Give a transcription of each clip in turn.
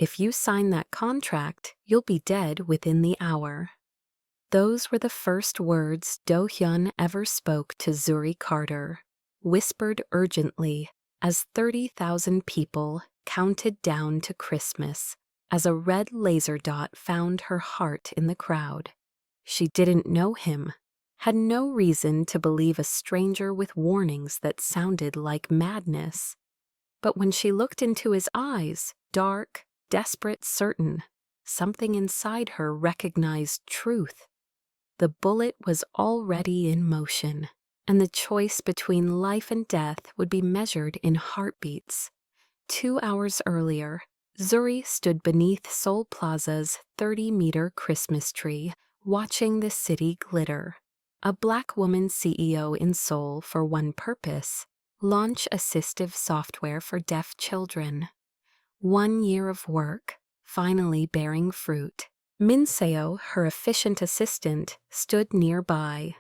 If you sign that contract, you'll be dead within the hour. Those were the first words Do-hyun ever spoke to Zuri Carter, whispered urgently as 30,000 people counted down to Christmas as a red laser dot found her heart in the crowd. She didn't know him, had no reason to believe a stranger with warnings that sounded like madness. But when she looked into his eyes, dark, desperate, certain, something inside her recognized truth. The bullet was already in motion, and the choice between life and death would be measured in heartbeats. 2 hours earlier, Zuri stood beneath Seoul Plaza's 30-meter Christmas tree, watching the city glitter. A black woman CEO in Seoul for one purpose: launch assistive software for deaf children. 1 year of work, finally bearing fruit. Min Seo, her efficient assistant, stood nearby.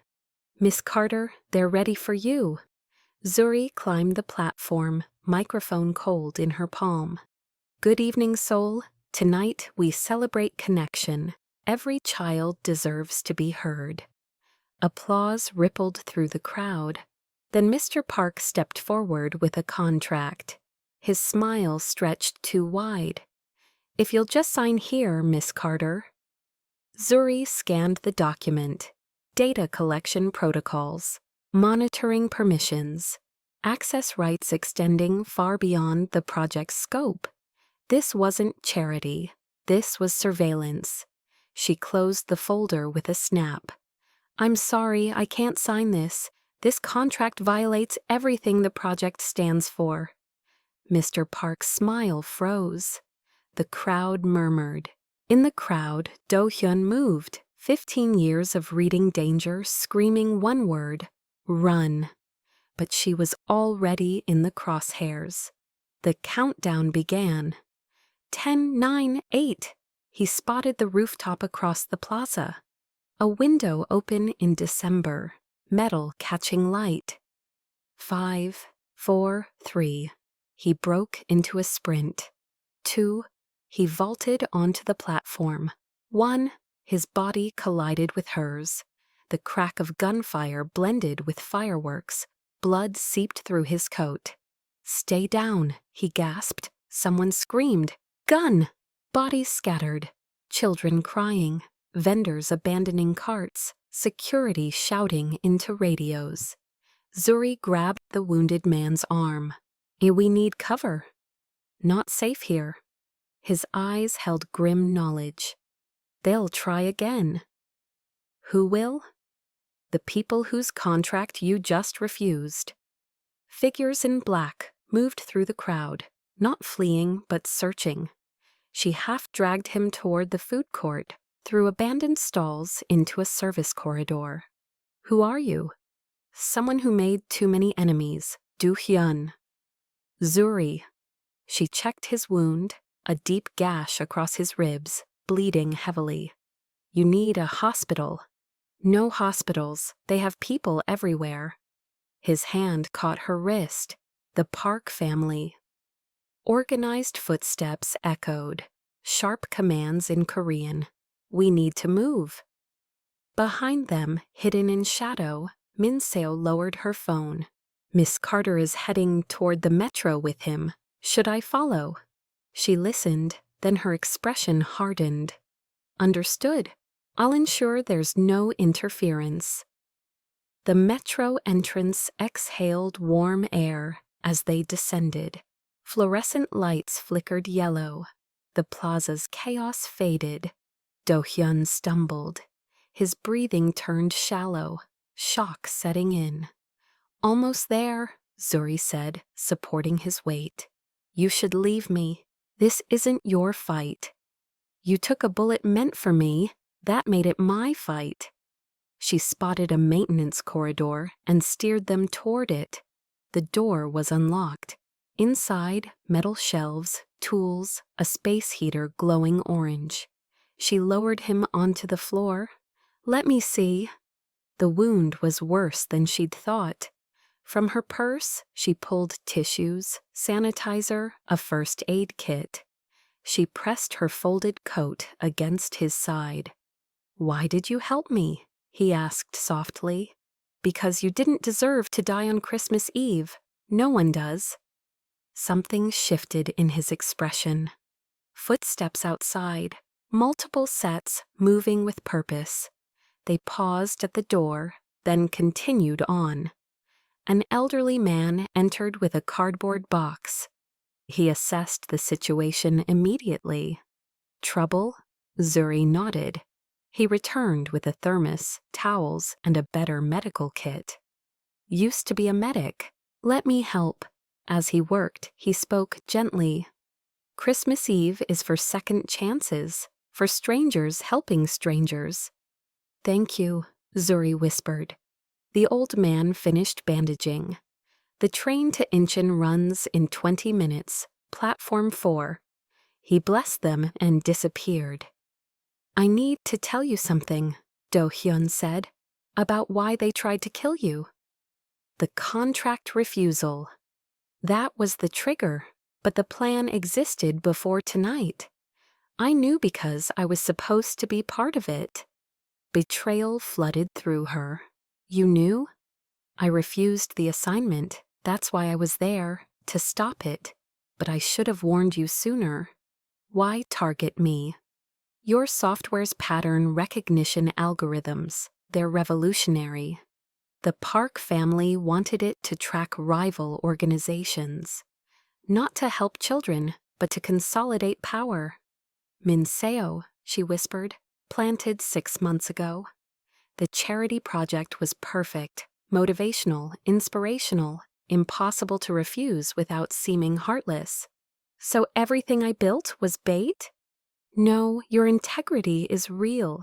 "Miss Carter, they're ready for you." Zuri climbed the platform, microphone cold in her palm. "Good evening, Seoul. Tonight we celebrate connection. Every child deserves to be heard." Applause rippled through the crowd. Then Mr. Park stepped forward with a contract. His smile stretched too wide. "If you'll just sign here, Miss Carter." Zuri scanned the document. Data collection protocols, monitoring permissions, access rights extending far beyond the project's scope. This wasn't charity. This was surveillance. She closed the folder with a snap. "I'm sorry, I can't sign this. This contract violates everything the project stands for." Mr. Park's smile froze. The crowd murmured. In the crowd, Do-hyun moved, 15 years of reading danger, screaming one word: run. But she was already in the crosshairs. The countdown began. 10, 9, 8. He spotted the rooftop across the plaza. A window open in December, metal catching light. 5, 4, 3. He broke into a sprint. 2. He vaulted onto the platform. 1. His body collided with hers. The crack of gunfire blended with fireworks. Blood seeped through his coat. "Stay down," he gasped. Someone screamed, "Gun!" Bodies scattered. Children crying. Vendors abandoning carts. Security shouting into radios. Zuri grabbed the wounded man's arm. "We need cover." "Not safe here." His eyes held grim knowledge. "They'll try again." "Who will?" "The people whose contract you just refused." Figures in black moved through the crowd, not fleeing but searching. She half-dragged him toward the food court, through abandoned stalls into a service corridor. "Who are you?" "Someone who made too many enemies. Do-hyun." "Zuri." She checked his wound, a deep gash across his ribs, bleeding heavily. "You need a hospital." "No hospitals. They have people everywhere." His hand caught her wrist. "The Park family." Organized footsteps echoed. Sharp commands in Korean. "We need to move." Behind them, hidden in shadow, Min Seo lowered her phone. "Miss Carter is heading toward the metro with him. Should I follow?" She listened, then her expression hardened. "Understood. I'll ensure there's no interference." The metro entrance exhaled warm air as they descended. Fluorescent lights flickered yellow. The plaza's chaos faded. Do-hyun stumbled. His breathing turned shallow, shock setting in. "Almost there," Zuri said, supporting his weight. "You should leave me. This isn't your fight." "You took a bullet meant for me. That made it my fight." She spotted a maintenance corridor and steered them toward it. The door was unlocked. Inside, metal shelves, tools, a space heater glowing orange. She lowered him onto the floor. "Let me see." The wound was worse than she'd thought. From her purse, she pulled tissues, sanitizer, a first aid kit. She pressed her folded coat against his side. "Why did you help me?" he asked softly. "Because you didn't deserve to die on Christmas Eve. No one does." Something shifted in his expression. Footsteps outside, multiple sets moving with purpose. They paused at the door, then continued on. An elderly man entered with a cardboard box. He assessed the situation immediately. "Trouble?" Zuri nodded. He returned with a thermos, towels, and a better medical kit. "Used to be a medic. Let me help." As he worked, he spoke gently. "Christmas Eve is for second chances, for strangers helping strangers." "Thank you," Zuri whispered. The old man finished bandaging. "The train to Incheon runs in 20 minutes, platform 4. He blessed them and disappeared. "I need to tell you something," Do-hyun said, "about why they tried to kill you." The contract refusal. That was the trigger, but the plan existed before tonight. I knew because I was supposed to be part of it. Betrayal flooded through her. "You knew?" "I refused the assignment. That's why I was there, to stop it. But I should have warned you sooner." "Why target me?" "Your software's pattern recognition algorithms. They're revolutionary. The Park family wanted it to track rival organizations. Not to help children, but to consolidate power." "Minseo," she whispered, "planted 6 months ago. The charity project was perfect, motivational, inspirational, impossible to refuse without seeming heartless." "So everything I built was bait?" "No, your integrity is real.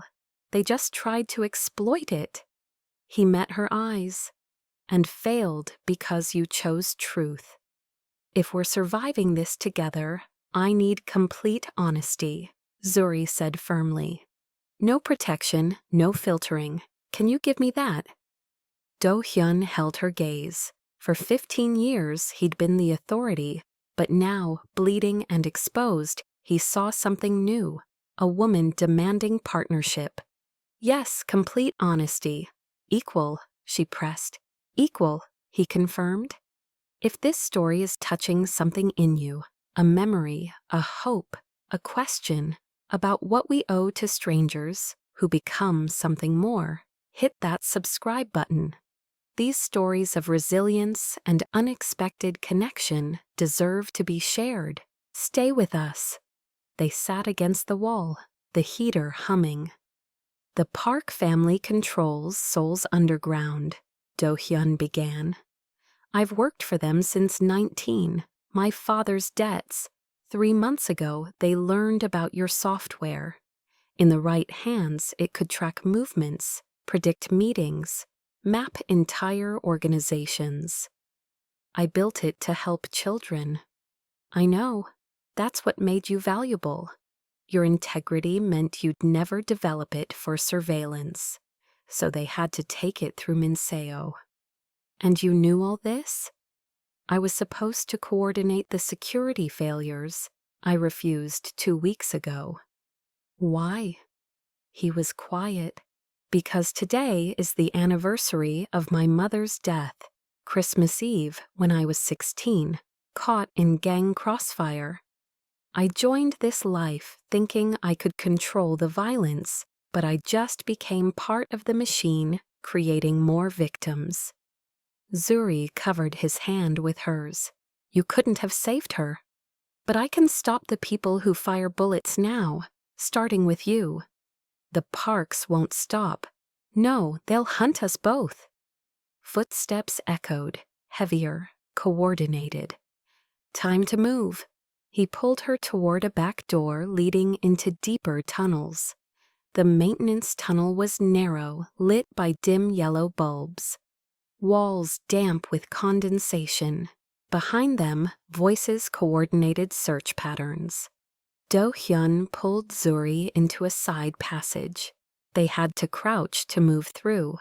They just tried to exploit it." He met her eyes. "And failed because you chose truth. If we're surviving this together, I need complete honesty," Zuri said firmly. "No protection, no filtering. Can you give me that?" Do-hyun held her gaze. For 15 years, he'd been the authority, but now, bleeding and exposed, he saw something new, a woman demanding partnership. "Yes, complete honesty. Equal," she pressed. "Equal," he confirmed. "If this story is touching something in you, a memory, a hope, a question about what we owe to strangers who become something more, hit that subscribe button. These stories of resilience and unexpected connection deserve to be shared. Stay with us." They sat against the wall, the heater humming. "The Park family controls Seoul's underground," Do-hyun began. "I've worked for them since 19, my father's debts. 3 months ago, they learned about your software. In the right hands, it could track movements, predict meetings, map entire organizations. I built it to help children." "I know. That's what made you valuable. Your integrity meant you'd never develop it for surveillance, so they had to take it through Minseo." "And you knew all this?" "I was supposed to coordinate the security failures. I refused 2 weeks ago." "Why?" He was quiet. "Because today is the anniversary of my mother's death, Christmas Eve when I was 16, caught in gang crossfire. I joined this life thinking I could control the violence, but I just became part of the machine, creating more victims." Zuri covered his hand with hers. "You couldn't have saved her." "But I can stop the people who fire bullets now, starting with you." "The Parks won't stop. No, they'll hunt us both." Footsteps echoed, heavier, coordinated. "Time to move." He pulled her toward a back door leading into deeper tunnels. The maintenance tunnel was narrow, lit by dim yellow bulbs. Walls damp with condensation. Behind them, voices coordinated search patterns. Do-hyun pulled Zuri into a side passage. They had to crouch to move through.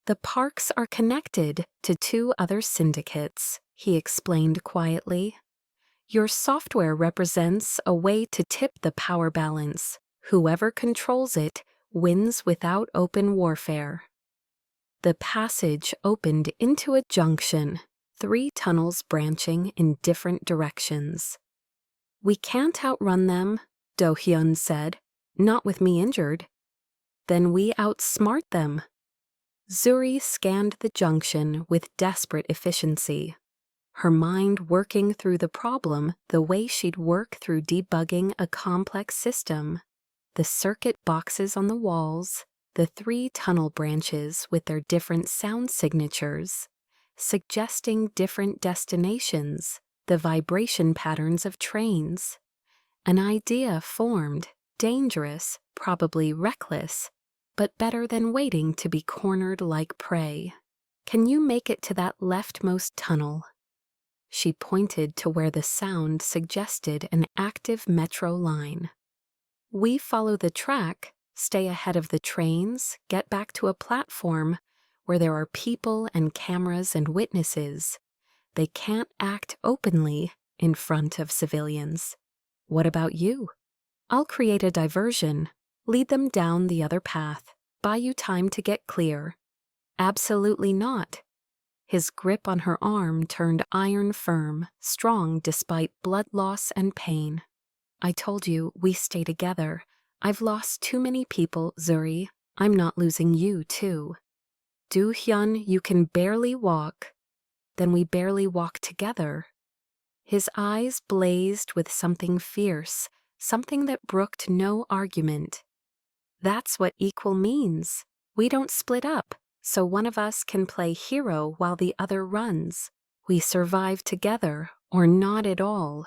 "The Parks are connected to 2 other syndicates," he explained quietly. Your software represents a way to tip the power balance. Whoever controls it wins without open warfare. The passage opened into a junction, 3 tunnels branching in different directions. We can't outrun them, Do-hyun said. Not with me injured. Then we outsmart them. Zuri scanned the junction with desperate efficiency, her mind working through the problem the way she'd work through debugging a complex system. The circuit boxes on the walls, the 3 tunnel branches with their different sound signatures, suggesting different destinations, the vibration patterns of trains. An idea formed, dangerous, probably reckless, but better than waiting to be cornered like prey. Can you make it to that leftmost tunnel? She pointed to where the sound suggested an active metro line. We follow the track, stay ahead of the trains, get back to a platform where there are people and cameras and witnesses. They can't act openly in front of civilians. What about you? I'll create a diversion, lead them down the other path, buy you time to get clear. Absolutely not. His grip on her arm turned iron firm, strong despite blood loss and pain. I told you we stay together. I've lost too many people, Zuri. I'm not losing you, too. Do-hyun, you can barely walk. Then we barely walk together. His eyes blazed with something fierce, something that brooked no argument. That's what equal means. We don't split up, so one of us can play hero while the other runs. We survive together, or not at all.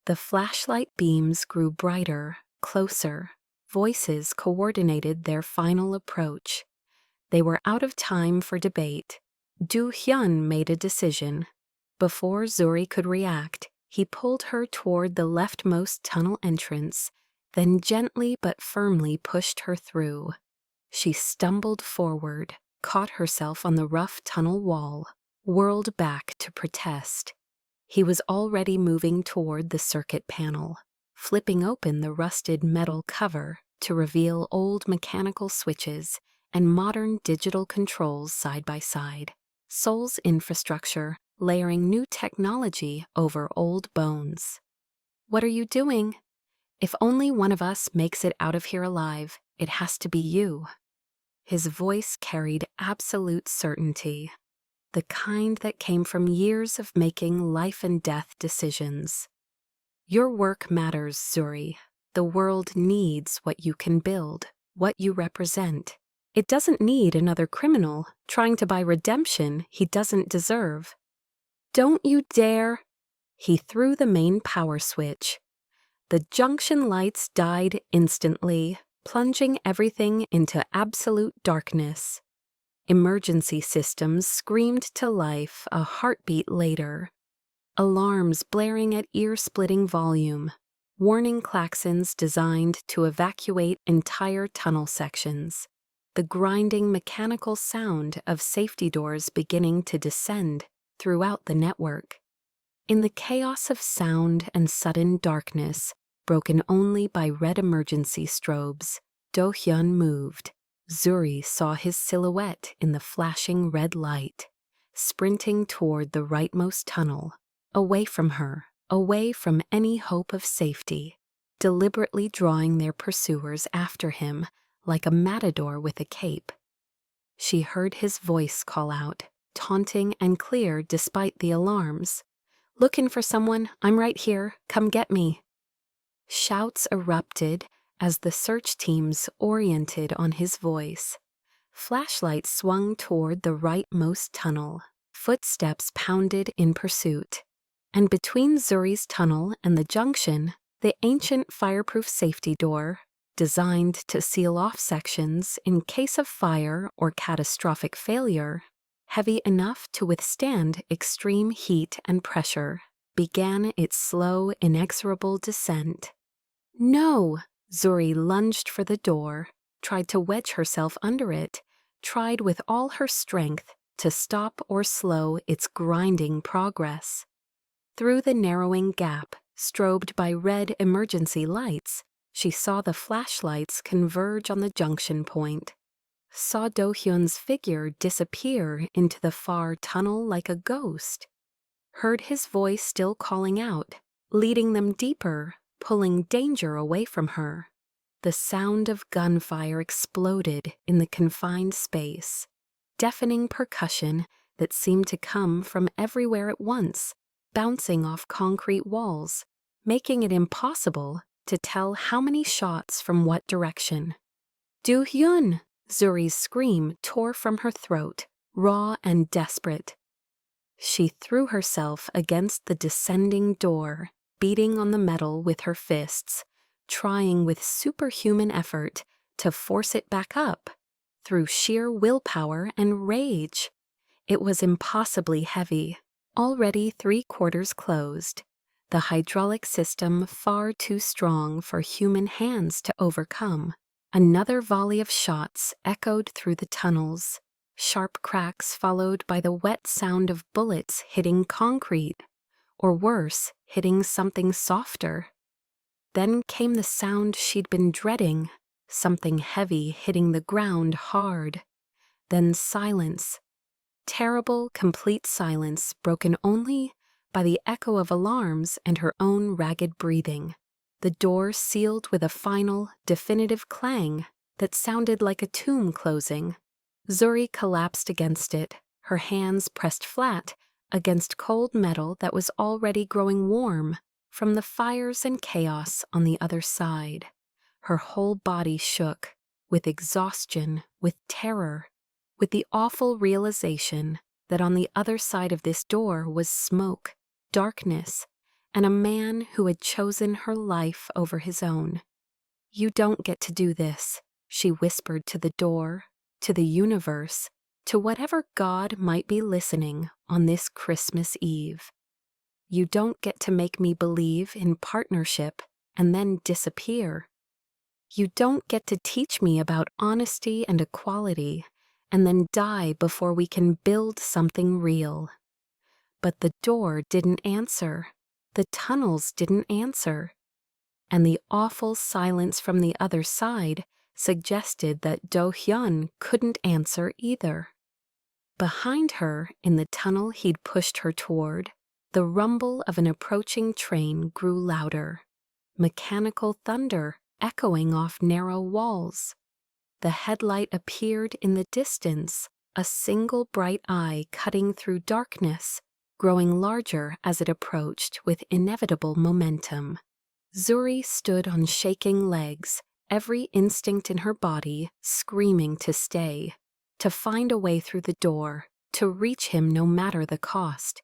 The flashlight beams grew brighter, closer. Voices coordinated their final approach. They were out of time for debate. Do-hyun made a decision. Before Zuri could react, he pulled her toward the leftmost tunnel entrance, then gently but firmly pushed her through. She stumbled forward, caught herself on the rough tunnel wall, whirled back to protest. He was already moving toward the circuit panel, flipping open the rusted metal cover to reveal old mechanical switches and modern digital controls side by side. Seoul's infrastructure layering new technology over old bones. What are you doing? If only one of us makes it out of here alive, it has to be you. His voice carried absolute certainty, the kind that came from years of making life and death decisions. Your work matters, Zuri. The world needs what you can build, what you represent. It doesn't need another criminal trying to buy redemption he doesn't deserve. Don't you dare! He threw the main power switch. The junction lights died instantly, plunging everything into absolute darkness. Emergency systems screamed to life a heartbeat later. Alarms blaring at ear-splitting volume. Warning klaxons designed to evacuate entire tunnel sections. The grinding mechanical sound of safety doors beginning to descend throughout the network. In the chaos of sound and sudden darkness, broken only by red emergency strobes, Do-hyun moved. Zuri saw his silhouette in the flashing red light, sprinting toward the rightmost tunnel, away from her, away from any hope of safety, deliberately drawing their pursuers after him like a matador with a cape. She heard his voice call out, taunting and clear despite the alarms. Looking for someone, I'm right here, come get me. Shouts erupted as the search teams oriented on his voice. Flashlights swung toward the rightmost tunnel. Footsteps pounded in pursuit. And between Zuri's tunnel and the junction, the ancient fireproof safety door, designed to seal off sections in case of fire or catastrophic failure, heavy enough to withstand extreme heat and pressure, began its slow, inexorable descent. No! Zuri lunged for the door, tried to wedge herself under it, tried with all her strength to stop or slow its grinding progress. Through the narrowing gap, strobed by red emergency lights, she saw the flashlights converge on the junction point, saw Do-hyun's figure disappear into the far tunnel like a ghost, heard his voice still calling out, leading them deeper, pulling danger away from her. The sound of gunfire exploded in the confined space, deafening percussion that seemed to come from everywhere at once, bouncing off concrete walls, making it impossible to tell how many shots from what direction. Do-hyun! Zuri's scream tore from her throat, raw and desperate. She threw herself against the descending door, beating on the metal with her fists, trying with superhuman effort to force it back up, through sheer willpower and rage. It was impossibly heavy, already 3/4 closed, the hydraulic system far too strong for human hands to overcome. Another volley of shots echoed through the tunnels, sharp cracks followed by the wet sound of bullets hitting concrete, or worse, hitting something softer. Then came the sound she'd been dreading, something heavy hitting the ground hard. Then silence. Terrible, complete silence broken only by the echo of alarms and her own ragged breathing. The door sealed with a final, definitive clang that sounded like a tomb closing. Zuri collapsed against it, her hands pressed flat against cold metal that was already growing warm from the fires and chaos on the other side. Her whole body shook, with exhaustion, with terror, with the awful realization that on the other side of this door was smoke, darkness, and a man who had chosen her life over his own. "You don't get to do this," she whispered to the door, to the universe, to whatever God might be listening on this Christmas Eve. "You don't get to make me believe in partnership and then disappear. You don't get to teach me about honesty and equality and then die before we can build something real." But the door didn't answer. The tunnels didn't answer. And the awful silence from the other side suggested that Do-hyun couldn't answer either. Behind her, in the tunnel he'd pushed her toward, the rumble of an approaching train grew louder, mechanical thunder echoing off narrow walls. The headlight appeared in the distance, a single bright eye cutting through darkness, growing larger as it approached with inevitable momentum. Zuri stood on shaking legs, every instinct in her body screaming to stay, to find a way through the door, to reach him no matter the cost.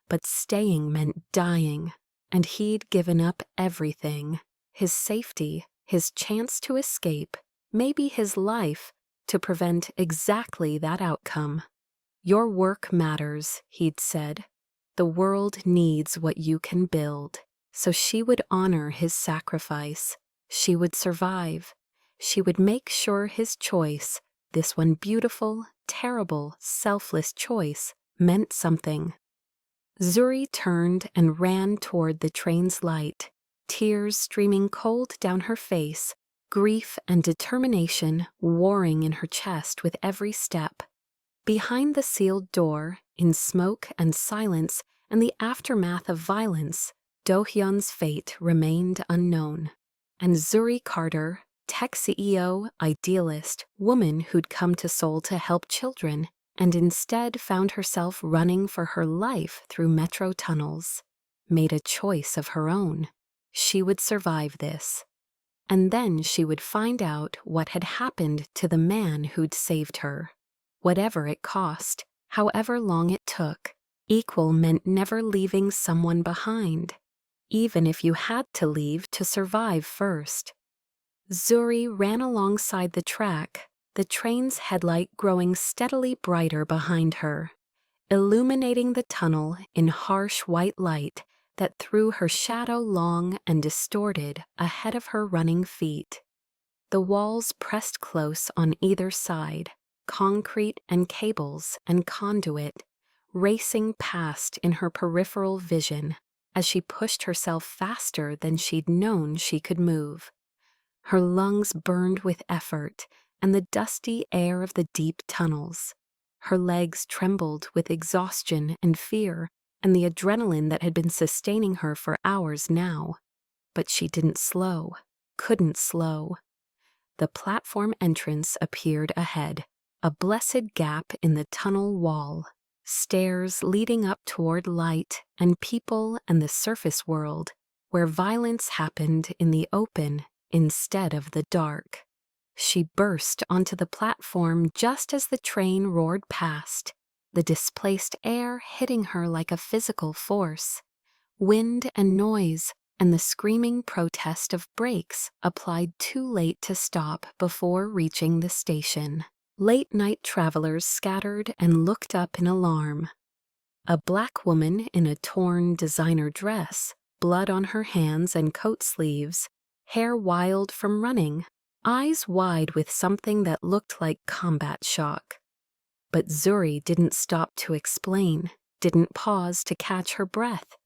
But staying meant dying, and he'd given up everything, his safety, his chance to escape, maybe his life, to prevent exactly that outcome. "Your work matters," he'd said. "The world needs what you can build." So she would honor his sacrifice. She would survive. She would make sure his choice, this one beautiful, terrible, selfless choice, meant something. Zuri turned and ran toward the train's light, tears streaming cold down her face, grief and determination warring in her chest with every step. Behind the sealed door, in smoke and silence and the aftermath of violence, Do-hyun's fate remained unknown. And Zuri Carter, tech CEO, idealist, woman who'd come to Seoul to help children, and instead found herself running for her life through metro tunnels, made a choice of her own. She would survive this. And then she would find out what had happened to the man who'd saved her. Whatever it cost, however long it took, equal meant never leaving someone behind, even if you had to leave to survive first. Zuri ran alongside the track, the train's headlight growing steadily brighter behind her, illuminating the tunnel in harsh white light that threw her shadow long and distorted ahead of her running feet. The walls pressed close on either side, concrete and cables and conduit, racing past in her peripheral vision, as she pushed herself faster than she'd known she could move. Her lungs burned with effort and the dusty air of the deep tunnels. Her legs trembled with exhaustion and fear and the adrenaline that had been sustaining her for hours now. But she didn't slow, couldn't slow. The platform entrance appeared ahead, a blessed gap in the tunnel wall. Stairs leading up toward light and people and the surface world, where violence happened in the open instead of the dark. She burst onto the platform just as the train roared past, the displaced air hitting her like a physical force. Wind and noise and the screaming protest of brakes applied too late to stop before reaching the station. Late-night travelers scattered and looked up in alarm. A black woman in a torn designer dress, blood on her hands and coat sleeves, hair wild from running, eyes wide with something that looked like combat shock. But Zuri didn't stop to explain, didn't pause to catch her breath.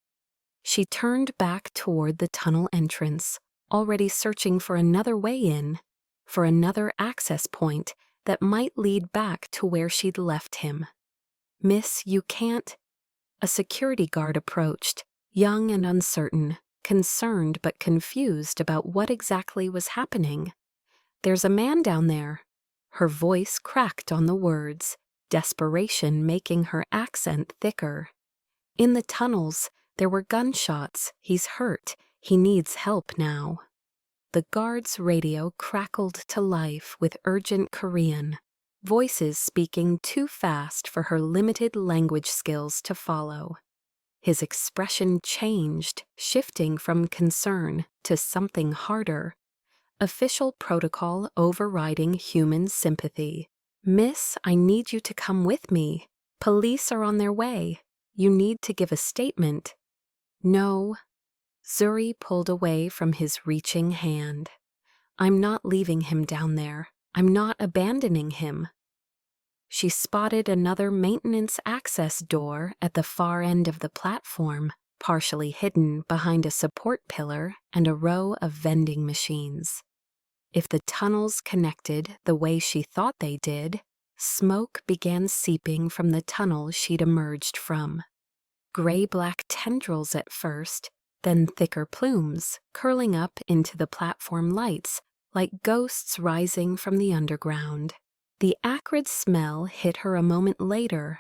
She turned back toward the tunnel entrance, already searching for another way in, for another access point that might lead back to where she'd left him. "Miss, you can't—" A security guard approached, young and uncertain, concerned but confused about what exactly was happening. "There's a man down there." Her voice cracked on the words, desperation making her accent thicker. "In the tunnels, there were gunshots. He's hurt. He needs help now." The guard's radio crackled to life with urgent Korean, voices speaking too fast for her limited language skills to follow. His expression changed, shifting from concern to something harder. Official protocol overriding human sympathy. "Miss, I need you to come with me. Police are on their way. You need to give a statement." "No." Zuri pulled away from his reaching hand. "I'm not leaving him down there. I'm not abandoning him." She spotted another maintenance access door at the far end of the platform, partially hidden behind a support pillar and a row of vending machines. If the tunnels connected the way she thought they did, smoke began seeping from the tunnel she'd emerged from. Gray-black tendrils at first, then thicker plumes, curling up into the platform lights like ghosts rising from the underground. The acrid smell hit her a moment later.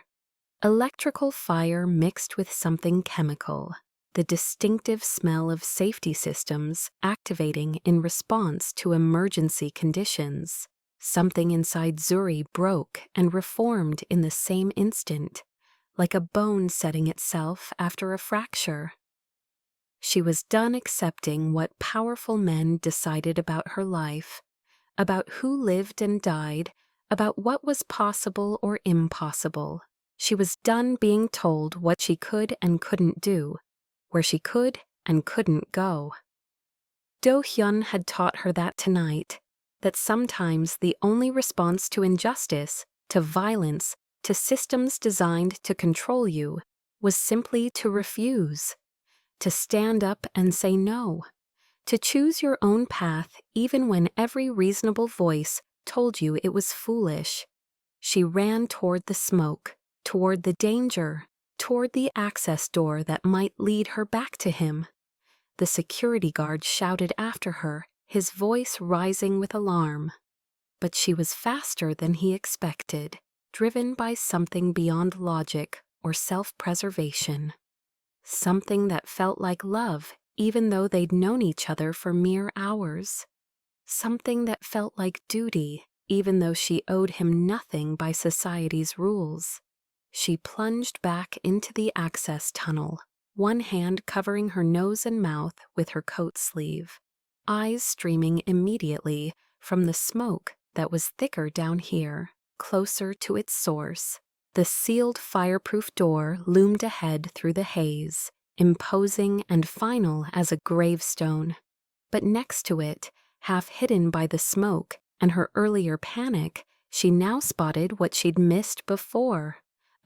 Electrical fire mixed with something chemical, the distinctive smell of safety systems activating in response to emergency conditions. Something inside Zuri broke and reformed in the same instant, like a bone setting itself after a fracture. She was done accepting what powerful men decided about her life, about who lived and died, about what was possible or impossible. She was done being told what she could and couldn't do, where she could and couldn't go. Do-hyun had taught her that tonight, that sometimes the only response to injustice, to violence, to systems designed to control you, was simply to refuse, to stand up and say no, to choose your own path even when every reasonable voice told you it was foolish. She ran toward the smoke, toward the danger, toward the access door that might lead her back to him. The security guard shouted after her, his voice rising with alarm. But she was faster than he expected, driven by something beyond logic or self-preservation. Something that felt like love, even though they'd known each other for mere hours. Something that felt like duty, even though she owed him nothing by society's rules. She plunged back into the access tunnel, one hand covering her nose and mouth with her coat sleeve, eyes streaming immediately from the smoke that was thicker down here, closer to its source. The sealed fireproof door loomed ahead through the haze, imposing and final as a gravestone. But next to it, half hidden by the smoke and her earlier panic, she now spotted what she'd missed before,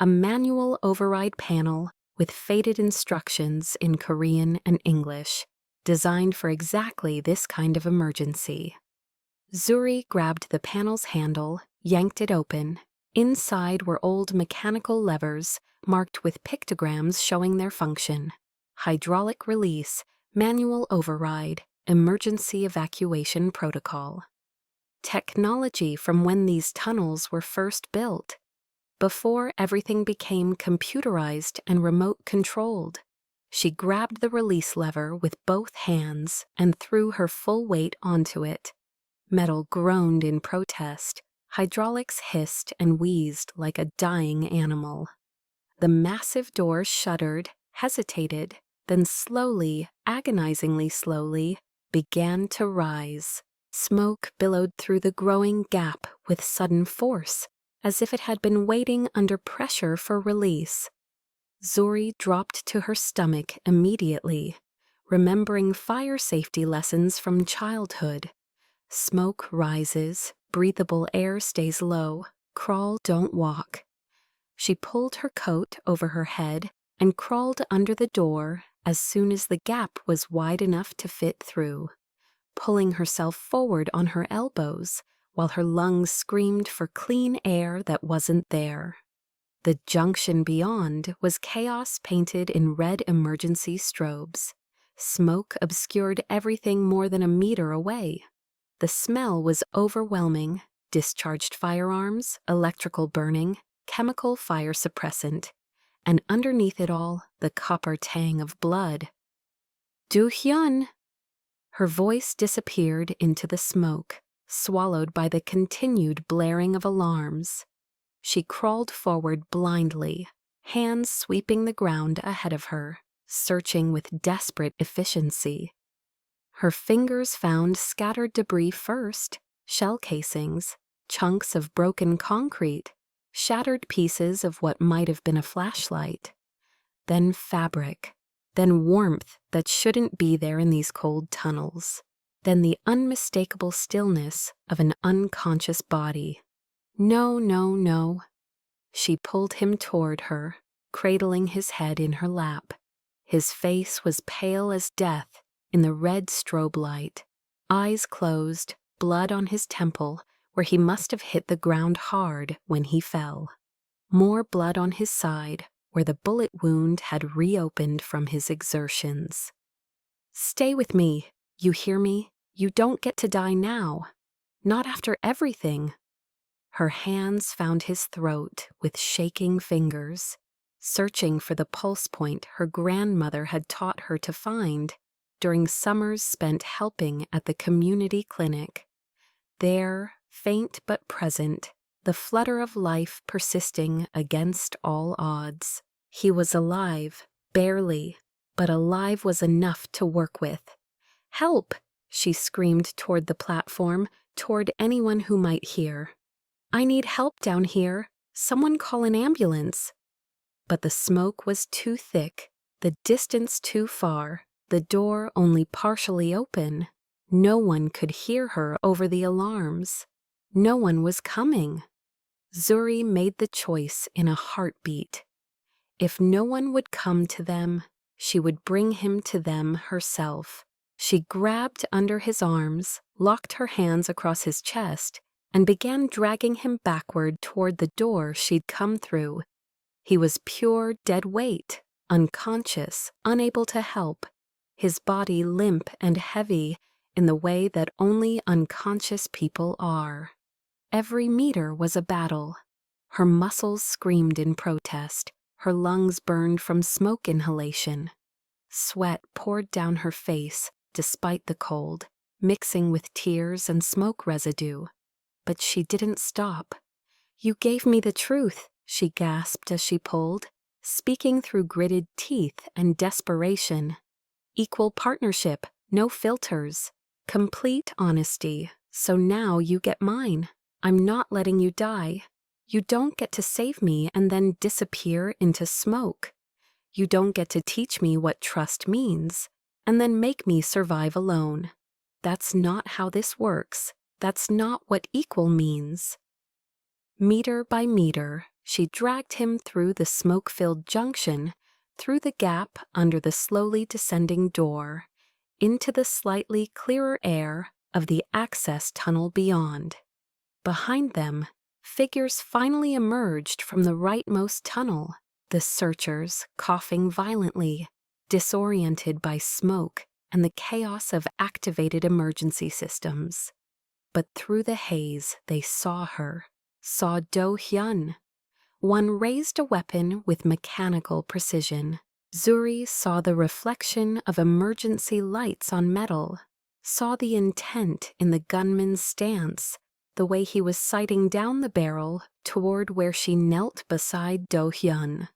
a manual override panel with faded instructions in Korean and English, designed for exactly this kind of emergency. Zuri grabbed the panel's handle, yanked it open. Inside were old mechanical levers marked with pictograms showing their function: hydraulic release, manual override, emergency evacuation protocol. Technology from when these tunnels were first built, before everything became computerized and remote-controlled. She grabbed the release lever with both hands and threw her full weight onto it. Metal groaned in protest. Hydraulics hissed and wheezed like a dying animal. The massive door shuddered, hesitated, then slowly, agonizingly slowly, began to rise. Smoke billowed through the growing gap with sudden force, as if it had been waiting under pressure for release. Zuri dropped to her stomach immediately, remembering fire safety lessons from childhood. Smoke rises, breathable air stays low, crawl, don't walk. She pulled her coat over her head and crawled under the door as soon as the gap was wide enough to fit through, pulling herself forward on her elbows while her lungs screamed for clean air that wasn't there. The junction beyond was chaos painted in red emergency strobes. Smoke obscured everything more than a meter away. The smell was overwhelming: discharged firearms, electrical burning, chemical fire suppressant, and underneath it all, the copper tang of blood. Do-hyun! Her voice disappeared into the smoke, swallowed by the continued blaring of alarms. She crawled forward blindly, hands sweeping the ground ahead of her, searching with desperate efficiency. Her fingers found scattered debris first: shell casings, chunks of broken concrete, shattered pieces of what might have been a flashlight. Then fabric, then warmth that shouldn't be there in these cold tunnels, then the unmistakable stillness of an unconscious body. No, no, no. She pulled him toward her, cradling his head in her lap. His face was pale as death in the red strobe light, eyes closed, blood on his temple where he must have hit the ground hard when he fell. More blood on his side where the bullet wound had reopened from his exertions. Stay with me, you hear me? You don't get to die now. Not after everything. Her hands found his throat with shaking fingers, searching for the pulse point her grandmother had taught her to find during summers spent helping at the community clinic. There, faint but present, the flutter of life persisting against all odds. He was alive, barely, but alive was enough to work with. Help! She screamed toward the platform, toward anyone who might hear. I need help down here. Someone call an ambulance. But the smoke was too thick, the distance too far, the door only partially open. No one could hear her over the alarms. No one was coming. Zuri made the choice in a heartbeat. If no one would come to them, she would bring him to them herself. She grabbed under his arms, locked her hands across his chest, and began dragging him backward toward the door she'd come through. He was pure dead weight, unconscious, unable to help, his body limp and heavy in the way that only unconscious people are. Every meter was a battle. Her muscles screamed in protest, her lungs burned from smoke inhalation. Sweat poured down her face, despite the cold, mixing with tears and smoke residue. But she didn't stop. You gave me the truth, she gasped as she pulled, speaking through gritted teeth and desperation. Equal partnership, no filters, complete honesty, so now you get mine. I'm not letting you die. You don't get to save me and then disappear into smoke. You don't get to teach me what trust means, and then make me survive alone. That's not how this works. That's not what equal means. Meter by meter, she dragged him through the smoke-filled junction, through the gap under the slowly descending door, into the slightly clearer air of the access tunnel beyond. Behind them, figures finally emerged from the rightmost tunnel, the searchers coughing violently, disoriented by smoke and the chaos of activated emergency systems. But through the haze they saw her, saw Do-hyun. One raised a weapon with mechanical precision. Zuri saw the reflection of emergency lights on metal, saw the intent in the gunman's stance, the way he was sighting down the barrel toward where she knelt beside Do-hyun.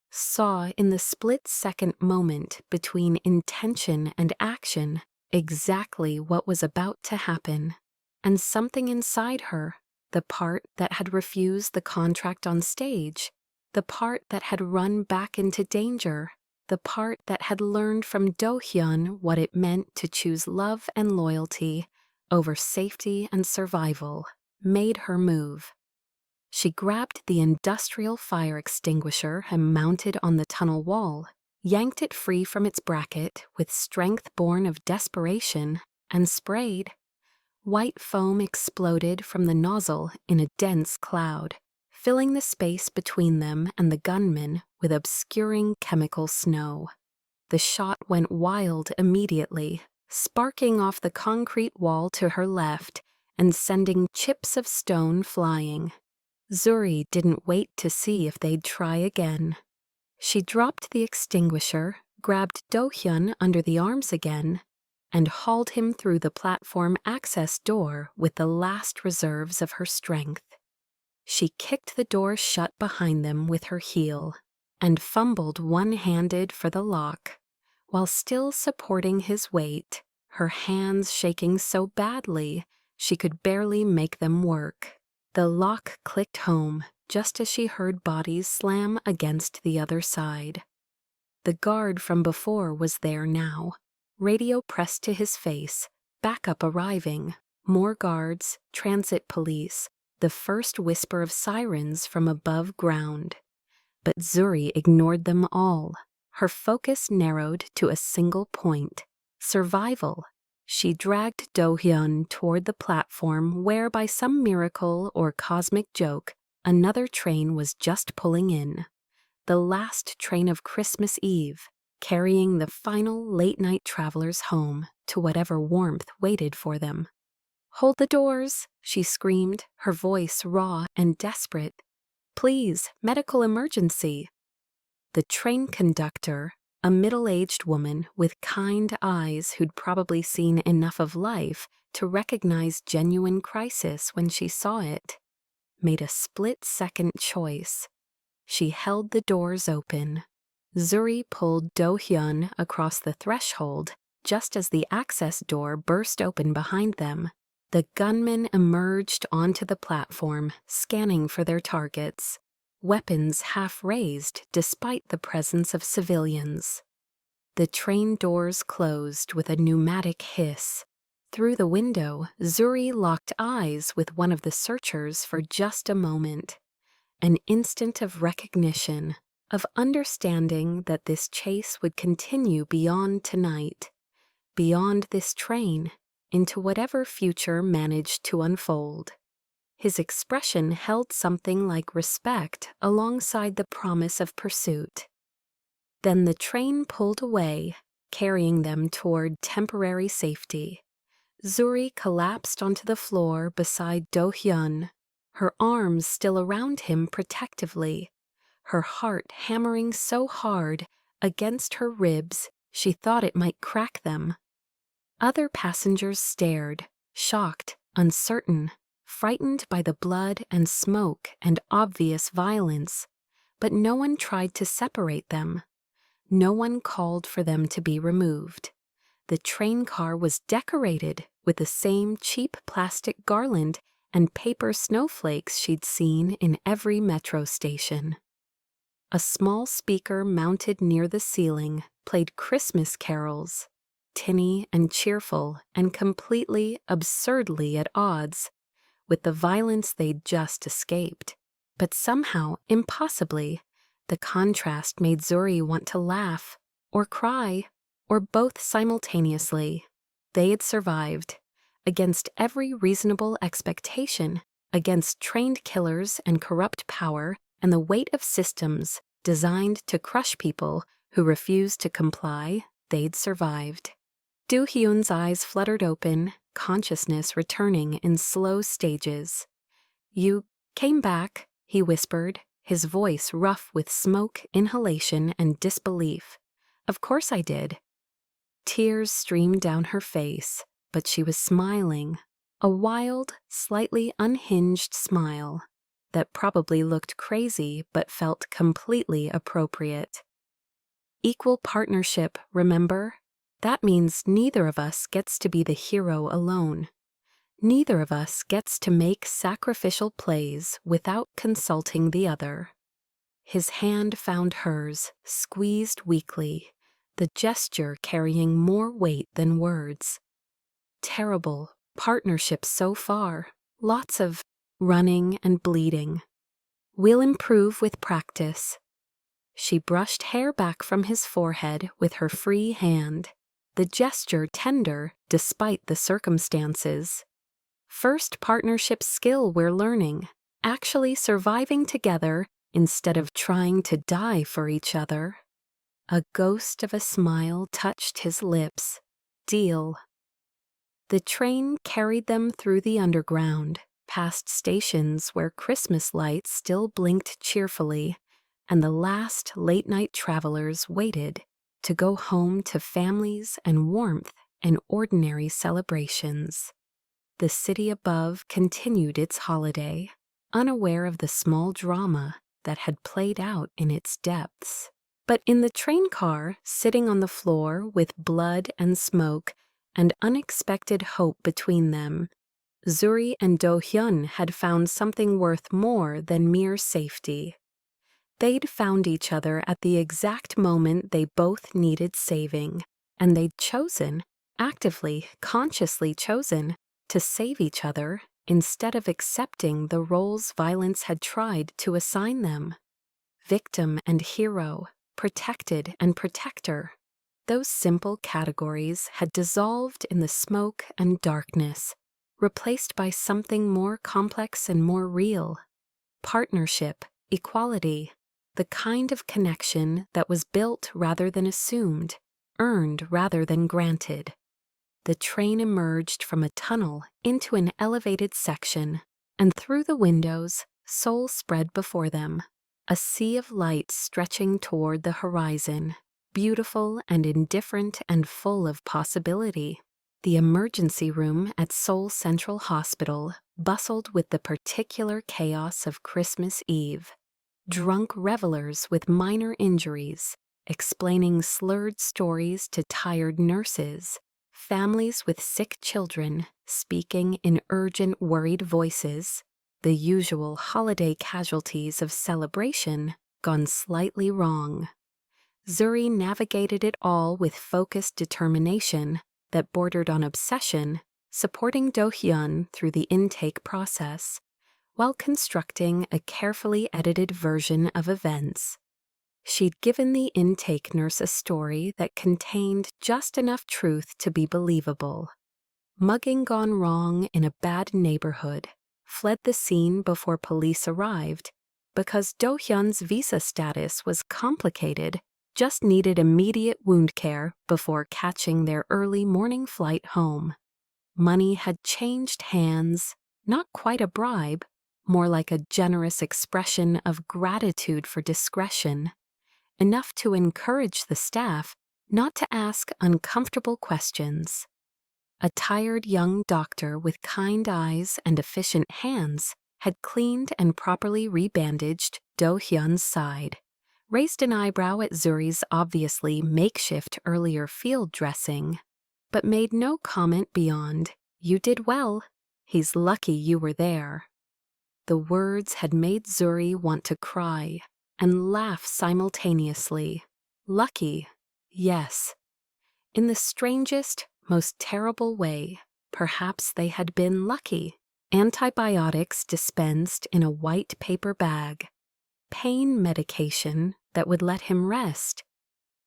Saw in the split-second moment between intention and action exactly what was about to happen. And something inside her, the part that had refused the contract on stage, the part that had run back into danger, the part that had learned from Do-hyun what it meant to choose love and loyalty over safety and survival, made her move. She grabbed the industrial fire extinguisher and mounted on the tunnel wall, yanked it free from its bracket with strength born of desperation, and sprayed. White foam exploded from the nozzle in a dense cloud, filling the space between them and the gunman with obscuring chemical snow. The shot went wild immediately, sparking off the concrete wall to her left and sending chips of stone flying. Zuri didn't wait to see if they'd try again. She dropped the extinguisher, grabbed Do-hyun under the arms again, and hauled him through the platform access door with the last reserves of her strength. She kicked the door shut behind them with her heel and fumbled one-handed for the lock, while still supporting his weight, her hands shaking so badly she could barely make them work. The lock clicked home just as she heard bodies slam against the other side. The guard from before was there now, radio pressed to his face, backup arriving, more guards, transit police, the first whisper of sirens from above ground. But Zuri ignored them all. Her focus narrowed to a single point: survival. She dragged Do-hyun toward the platform where, by some miracle or cosmic joke, another train was just pulling in. The last train of Christmas Eve, carrying the final late-night travelers home to whatever warmth waited for them. "Hold the doors," she screamed, her voice raw and desperate. "Please, medical emergency." The train conductor, a middle-aged woman with kind eyes who'd probably seen enough of life to recognize genuine crisis when she saw it, made a split-second choice. She held the doors open. Zuri pulled Do-hyun across the threshold just as the access door burst open behind them. The gunmen emerged onto the platform, scanning for their targets, weapons half raised despite the presence of civilians. The train doors closed with a pneumatic hiss. Through the window, Zuri locked eyes with one of the searchers for just a moment. An instant of recognition, of understanding that this chase would continue beyond tonight, beyond this train, into whatever future managed to unfold. His expression held something like respect alongside the promise of pursuit. Then the train pulled away, carrying them toward temporary safety. Zuri collapsed onto the floor beside Do-hyun, her arms still around him protectively, her heart hammering so hard against her ribs she thought it might crack them. Other passengers stared, shocked, uncertain, frightened by the blood and smoke and obvious violence, but no one tried to separate them. No one called for them to be removed. The train car was decorated with the same cheap plastic garland and paper snowflakes she'd seen in every metro station. A small speaker mounted near the ceiling played Christmas carols, tinny and cheerful and completely, absurdly at odds with the violence they'd just escaped. But somehow, impossibly, The contrast made Zuri want to laugh, or cry, or both simultaneously. They had survived, against every reasonable expectation, against trained killers and corrupt power and the weight of systems designed to crush people who refused to comply. They'd survived. Do-hyun's eyes fluttered open, consciousness returning in slow stages. "You came back," he whispered, his voice rough with smoke, inhalation, and disbelief. "Of course I did." Tears streamed down her face, but she was smiling, a wild, slightly unhinged smile that probably looked crazy but felt completely appropriate. "Equal partnership, remember? That means neither of us gets to be the hero alone. Neither of us gets to make sacrificial plays without consulting the other." His hand found hers, squeezed weakly, the gesture carrying more weight than words. Terrible partnership so far, lots of running and bleeding. "We'll improve with practice." She brushed hair back from his forehead with her free hand, the gesture tender despite the circumstances. First partnership skill we're learning, actually surviving together instead of trying to die for each other. A ghost of a smile touched his lips. Deal. The train carried them through the underground, past stations where Christmas lights still blinked cheerfully, and the last late-night travelers waited to go home to families and warmth and ordinary celebrations. The city above continued its holiday, unaware of the small drama that had played out in its depths. But in the train car, sitting on the floor with blood and smoke and unexpected hope between them, Zuri and Do-hyun had found something worth more than mere safety. They'd found each other at the exact moment they both needed saving, and they'd chosen, actively, consciously chosen, to save each other instead of accepting the roles violence had tried to assign them. Victim and hero, protected and protector. Those simple categories had dissolved in the smoke and darkness, replaced by something more complex and more real. Partnership, equality, the kind of connection that was built rather than assumed, earned rather than granted. The train emerged from a tunnel into an elevated section, and through the windows, Seoul spread before them, a sea of light stretching toward the horizon, beautiful and indifferent and full of possibility. The emergency room at Seoul Central Hospital bustled with the particular chaos of Christmas Eve. Drunk revelers with minor injuries, explaining slurred stories to tired nurses, families with sick children speaking in urgent, worried voices, the usual holiday casualties of celebration gone slightly wrong. Zuri navigated it all with focused determination that bordered on obsession, supporting Do-hyun through the intake process, while constructing a carefully edited version of events. She'd given the intake nurse a story that contained just enough truth to be believable. Mugging gone wrong in a bad neighborhood, fled the scene before police arrived, because Do-hyun's visa status was complicated, just needed immediate wound care before catching their early morning flight home. Money had changed hands, not quite a bribe, more like a generous expression of gratitude for discretion, enough to encourage the staff not to ask uncomfortable questions. A tired young doctor with kind eyes and efficient hands had cleaned and properly rebandaged Do-hyun's side, raised an eyebrow at Zuri's obviously makeshift earlier field dressing, but made no comment beyond, "You did well. He's lucky you were there." The words had made Zuri want to cry and laugh simultaneously. Lucky, yes. In the strangest, most terrible way, perhaps they had been lucky. Antibiotics dispensed in a white paper bag. pain medication that would let him rest,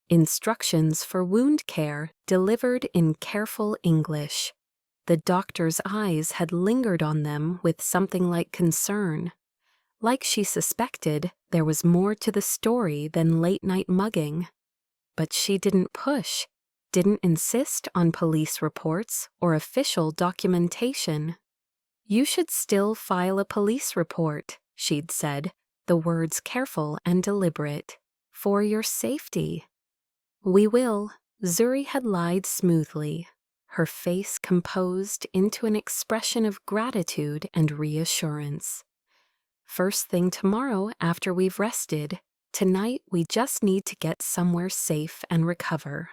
instructions for wound care delivered in careful English. The doctor's eyes had lingered on them with something like concern. Like she suspected, there was more to the story than late-night mugging. But she didn't push, didn't insist on police reports or official documentation. "You should still file a police report," she'd said, the words careful and deliberate, "for your safety." "We will," Zuri had lied smoothly, her face composed into an expression of gratitude and reassurance. "First thing tomorrow after we've rested. Tonight we just need to get somewhere safe and recover."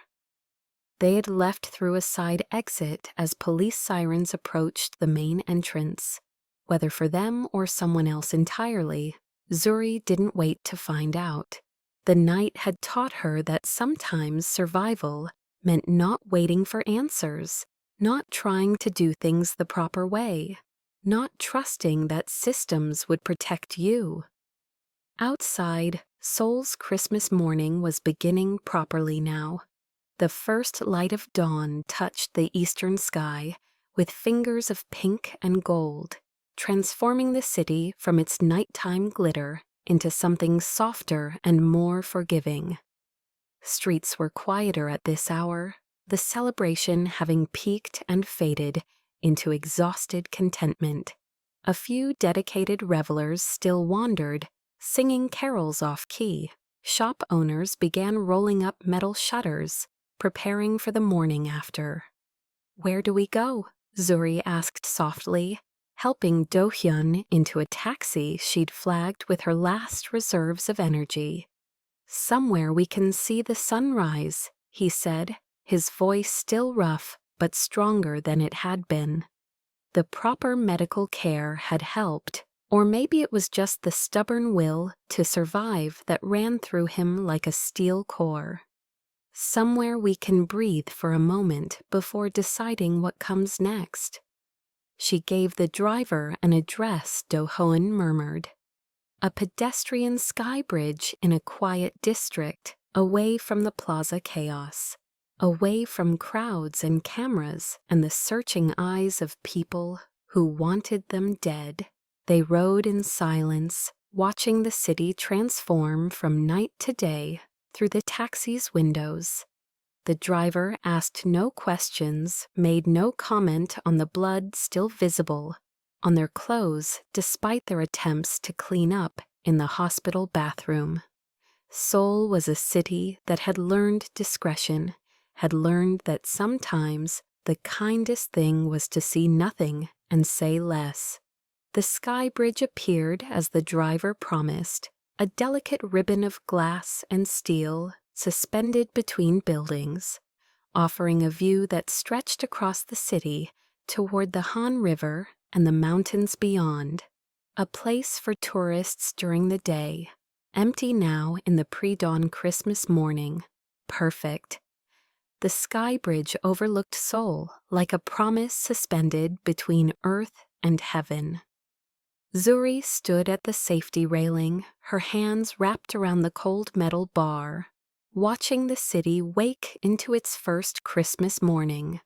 They had left through a side exit as police sirens approached the main entrance. Whether for them or someone else entirely, Zuri didn't wait to find out. The night had taught her that sometimes survival meant not waiting for answers, not trying to do things the proper way, not trusting that systems would protect you. Outside, Seoul's Christmas morning was beginning properly now. The first light of dawn touched the eastern sky with fingers of pink and gold, transforming the city from its nighttime glitter into something softer and more forgiving. Streets were quieter at this hour, the celebration having peaked and faded into exhausted contentment. A few dedicated revelers still wandered, singing carols off-key. Shop owners began rolling up metal shutters, preparing for the morning after. "Where do we go?" Zuri asked softly, helping Do-hyun into a taxi she'd flagged with her last reserves of energy. "Somewhere we can see the sunrise," he said, his voice still rough but stronger than it had been. The proper medical care had helped, or maybe it was just the stubborn will to survive that ran through him like a steel core. "Somewhere we can breathe for a moment before deciding what comes next." She gave the driver an address, Do-hyun murmured. "A pedestrian sky bridge in a quiet district, away from the plaza chaos, away from crowds and cameras and the searching eyes of people who wanted them dead." They rode in silence, watching the city transform from night to day through the taxi's windows. The driver asked no questions, made no comment on the blood still visible on their clothes despite their attempts to clean up in the hospital bathroom. Seoul was a city that had learned discretion, had learned that sometimes the kindest thing was to see nothing and say less. The sky bridge appeared as the driver promised, a delicate ribbon of glass and steel suspended between buildings, offering a view that stretched across the city toward the Han River and the mountains beyond. A place for tourists during the day, empty now in the pre-dawn Christmas morning. Perfect. The sky bridge overlooked Seoul like a promise suspended between earth and heaven. Zuri stood at the safety railing, her hands wrapped around the cold metal bar, watching the city wake into its first Christmas morning.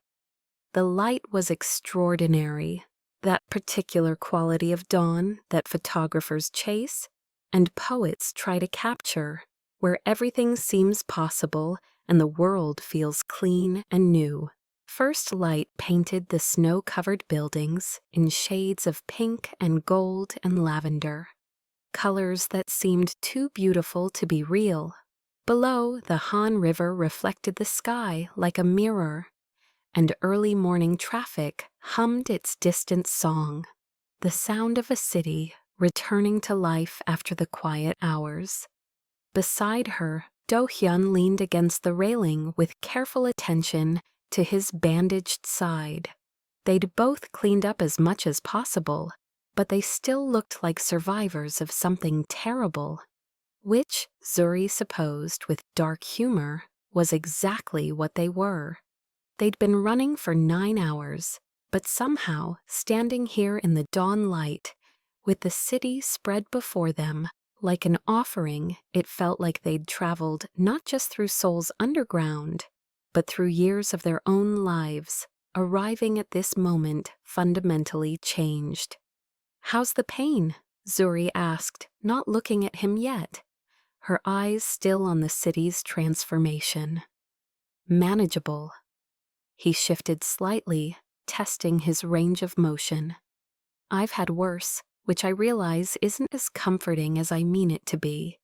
The light was extraordinary, that particular quality of dawn that photographers chase and poets try to capture, where everything seems possible and the world feels clean and new. First light painted the snow-covered buildings in shades of pink and gold and lavender, colors that seemed too beautiful to be real. Below, the Han River reflected the sky like a mirror, and early morning traffic hummed its distant song, the sound of a city returning to life after the quiet hours. Beside her, Do-hyun leaned against the railing with careful attention to his bandaged side. They'd both cleaned up as much as possible, but they still looked like survivors of something terrible, which, Zuri supposed with dark humor, was exactly what they were. They'd been running for 9 hours, but somehow, standing here in the dawn light, with the city spread before them Like an offering, it felt like they'd traveled not just through Seoul's underground, but through years of their own lives, arriving at this moment fundamentally changed. "How's the pain?" Zuri asked, not looking at him yet, her eyes still on the city's transformation. "Manageable." He shifted slightly, testing his range of motion. "I've had worse, which I realize isn't as comforting as I mean it to be."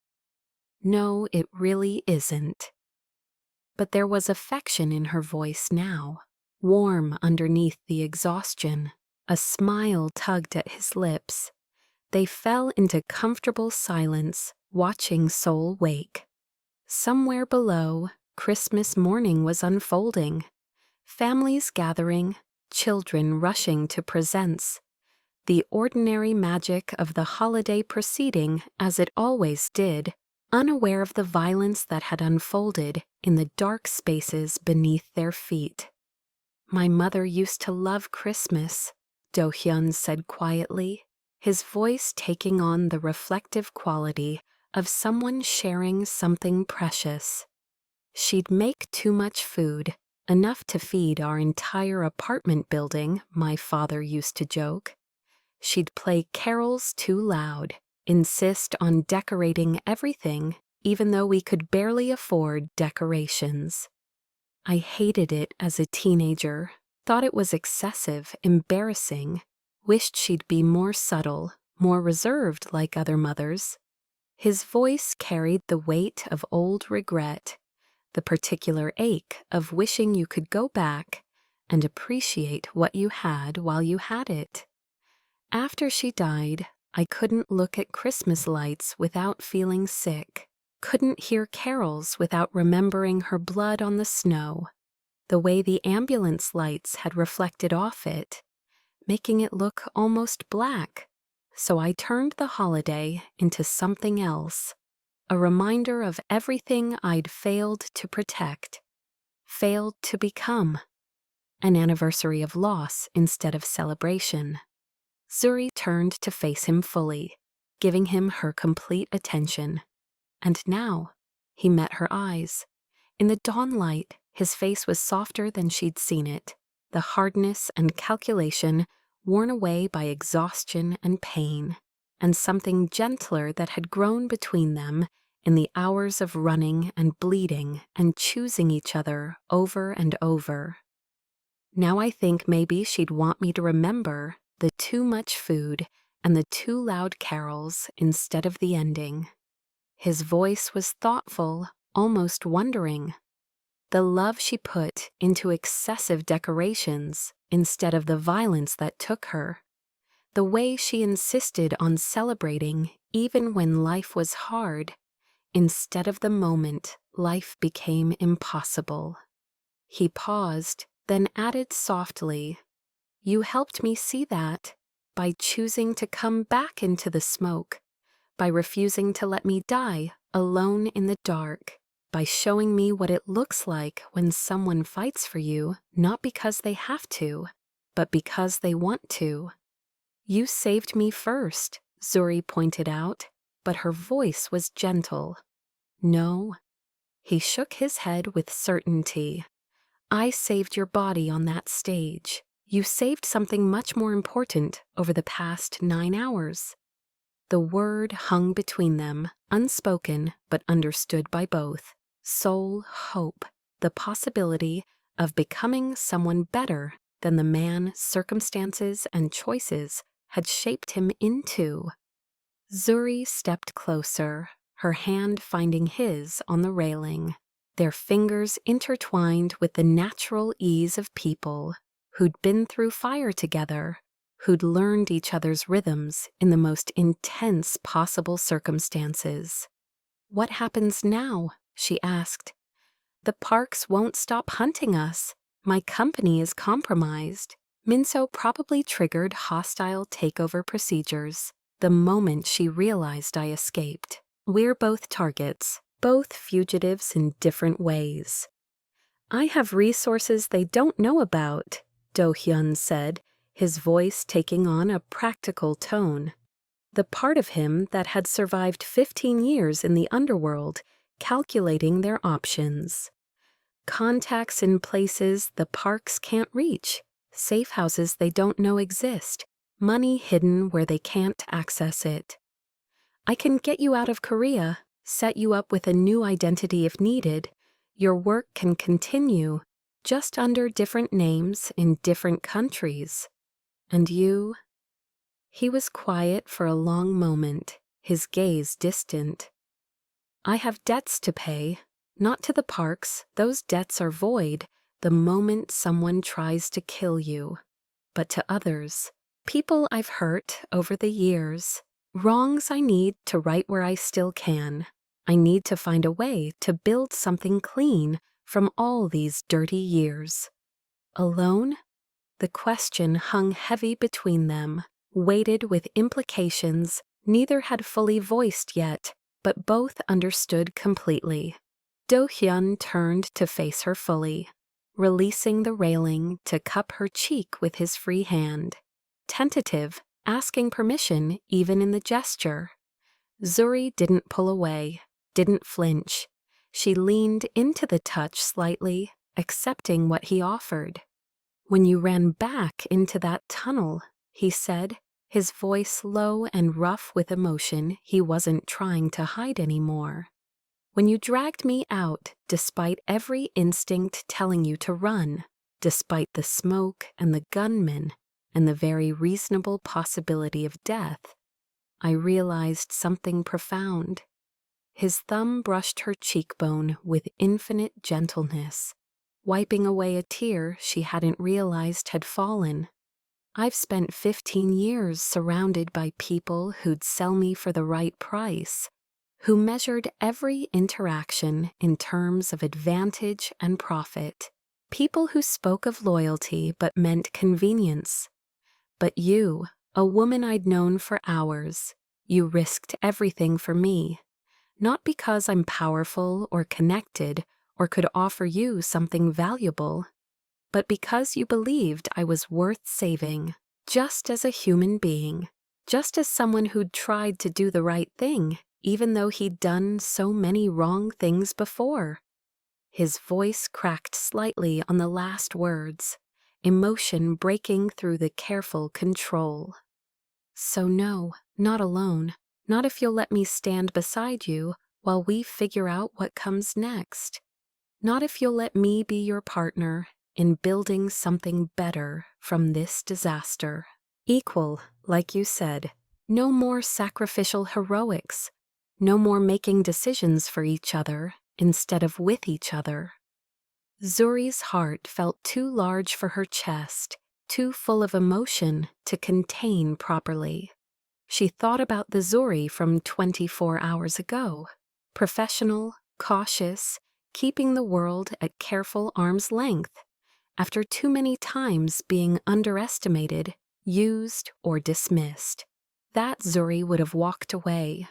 "No, it really isn't." But there was affection in her voice now, warm underneath the exhaustion. A smile tugged at his lips. They fell into comfortable silence, watching Seoul wake. Somewhere below, Christmas morning was unfolding. Families gathering, children rushing to presents. The ordinary magic of the holiday proceeding as it always did, unaware of the violence that had unfolded in the dark spaces beneath their feet. "My mother used to love Christmas," Do-hyun said quietly, his voice taking on the reflective quality of someone sharing something precious. "She'd make too much food, enough to feed our entire apartment building," my father used to joke. "She'd play carols too loud, insist on decorating everything, even though we could barely afford decorations." I hated it as a teenager, thought it was excessive, embarrassing, wished she'd be more subtle, more reserved like other mothers. His voice carried the weight of old regret, the particular ache of wishing you could go back and appreciate what you had while you had it. After she died, I couldn't look at Christmas lights without feeling sick, couldn't hear carols without remembering her blood on the snow, the way the ambulance lights had reflected off it, making it look almost black. So I turned the holiday into something else, a reminder of everything I'd failed to protect, failed to become. An anniversary of loss instead of celebration. Zuri turned to face him fully, giving him her complete attention. And now, he met her eyes. In the dawn light, his face was softer than she'd seen it, the hardness and calculation worn away by exhaustion and pain, and something gentler that had grown between them in the hours of running and bleeding and choosing each other over and over. Now I think maybe she'd want me to remember the too much food and the too loud carols instead of the ending. His voice was thoughtful, almost wondering. The love she put into excessive decorations instead of the violence that took her. The way she insisted on celebrating even when life was hard, instead of the moment life became impossible. He paused, then added softly, "You helped me see that by choosing to come back into the smoke, by refusing to let me die alone in the dark, by showing me what it looks like when someone fights for you, not because they have to, but because they want to." "You saved me first," Zuri pointed out, but her voice was gentle. "No." He shook his head with certainty. "I saved your body on that stage. You saved something much more important over the past 9 hours. The word hung between them, unspoken but understood by both. Soul hope, the possibility of becoming someone better than the man circumstances and choices had shaped him into. Zuri stepped closer, her hand finding his on the railing, their fingers intertwined with the natural ease of people who'd been through fire together, who'd learned each other's rhythms in the most intense possible circumstances. "What happens now?" she asked. "The parks won't stop hunting us. My company is compromised." Minso probably triggered hostile takeover procedures the moment she realized I escaped. "We're both targets, both fugitives in different ways." "I have resources they don't know about," Do-hyun said, his voice taking on a practical tone. the part of him that had survived 15 years in the underworld, calculating their options. Contacts in places the parks can't reach, safe houses they don't know exist, money hidden where they can't access it. I can get you out of Korea, set you up with a new identity if needed. Your work can continue, just under different names in different countries. And you? He was quiet for a long moment, his gaze distant. I have debts to pay, not to the parks, those debts are void the moment someone tries to kill you, but to others, people I've hurt over the years, wrongs I need to right where I still can. I need to find a way to build something clean from all these dirty years. Alone? The question hung heavy between them, weighted with implications neither had fully voiced yet, but both understood completely. Do-hyun turned to face her fully, releasing the railing to cup her cheek with his free hand. Tentative, asking permission even in the gesture. Zuri didn't pull away, didn't flinch. She leaned into the touch slightly, accepting what he offered. When you ran back into that tunnel, he said, his voice low and rough with emotion he wasn't trying to hide anymore. When you dragged me out, despite every instinct telling you to run, despite the smoke and the gunmen, and the very reasonable possibility of death, I realized something profound. His thumb brushed her cheekbone with infinite gentleness, wiping away a tear she hadn't realized had fallen. I've spent 15 years surrounded by people who'd sell me for the right price, who measured every interaction in terms of advantage and profit, people who spoke of loyalty but meant convenience. But you, a woman I'd known for hours, you risked everything for me, not because I'm powerful or connected or could offer you something valuable, but because you believed I was worth saving, just as a human being, just as someone who'd tried to do the right thing, even though he'd done so many wrong things before. His voice cracked slightly on the last words, emotion breaking through the careful control. So no, not alone, not if you'll let me stand beside you while we figure out what comes next. Not if you'll let me be your partner in building something better from this disaster. Equal, like you said. No more sacrificial heroics. No more making decisions for each other instead of with each other. Zuri's heart felt too large for her chest, too full of emotion to contain properly. She thought about the Zuri from 24 hours ago. Professional, cautious, keeping the world at careful arm's length, after too many times being underestimated, used, or dismissed. That Zuri would have walked away,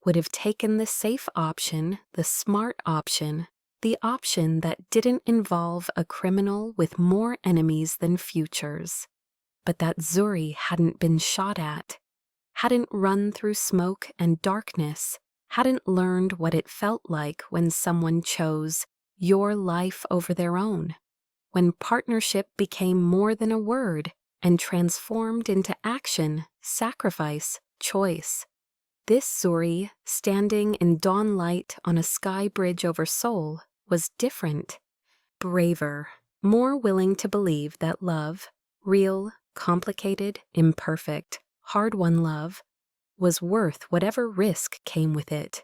would have taken the safe option, the smart option, the option that didn't involve a criminal with more enemies than futures. But that Zuri hadn't been shot at, hadn't run through smoke and darkness, hadn't learned what it felt like when someone chose your life over their own, when partnership became more than a word and transformed into action, sacrifice, choice. This Zuri, standing in dawn light on a sky bridge over Seoul, was different, braver, more willing to believe that love, real, complicated, imperfect, hard-won love, was worth whatever risk came with it.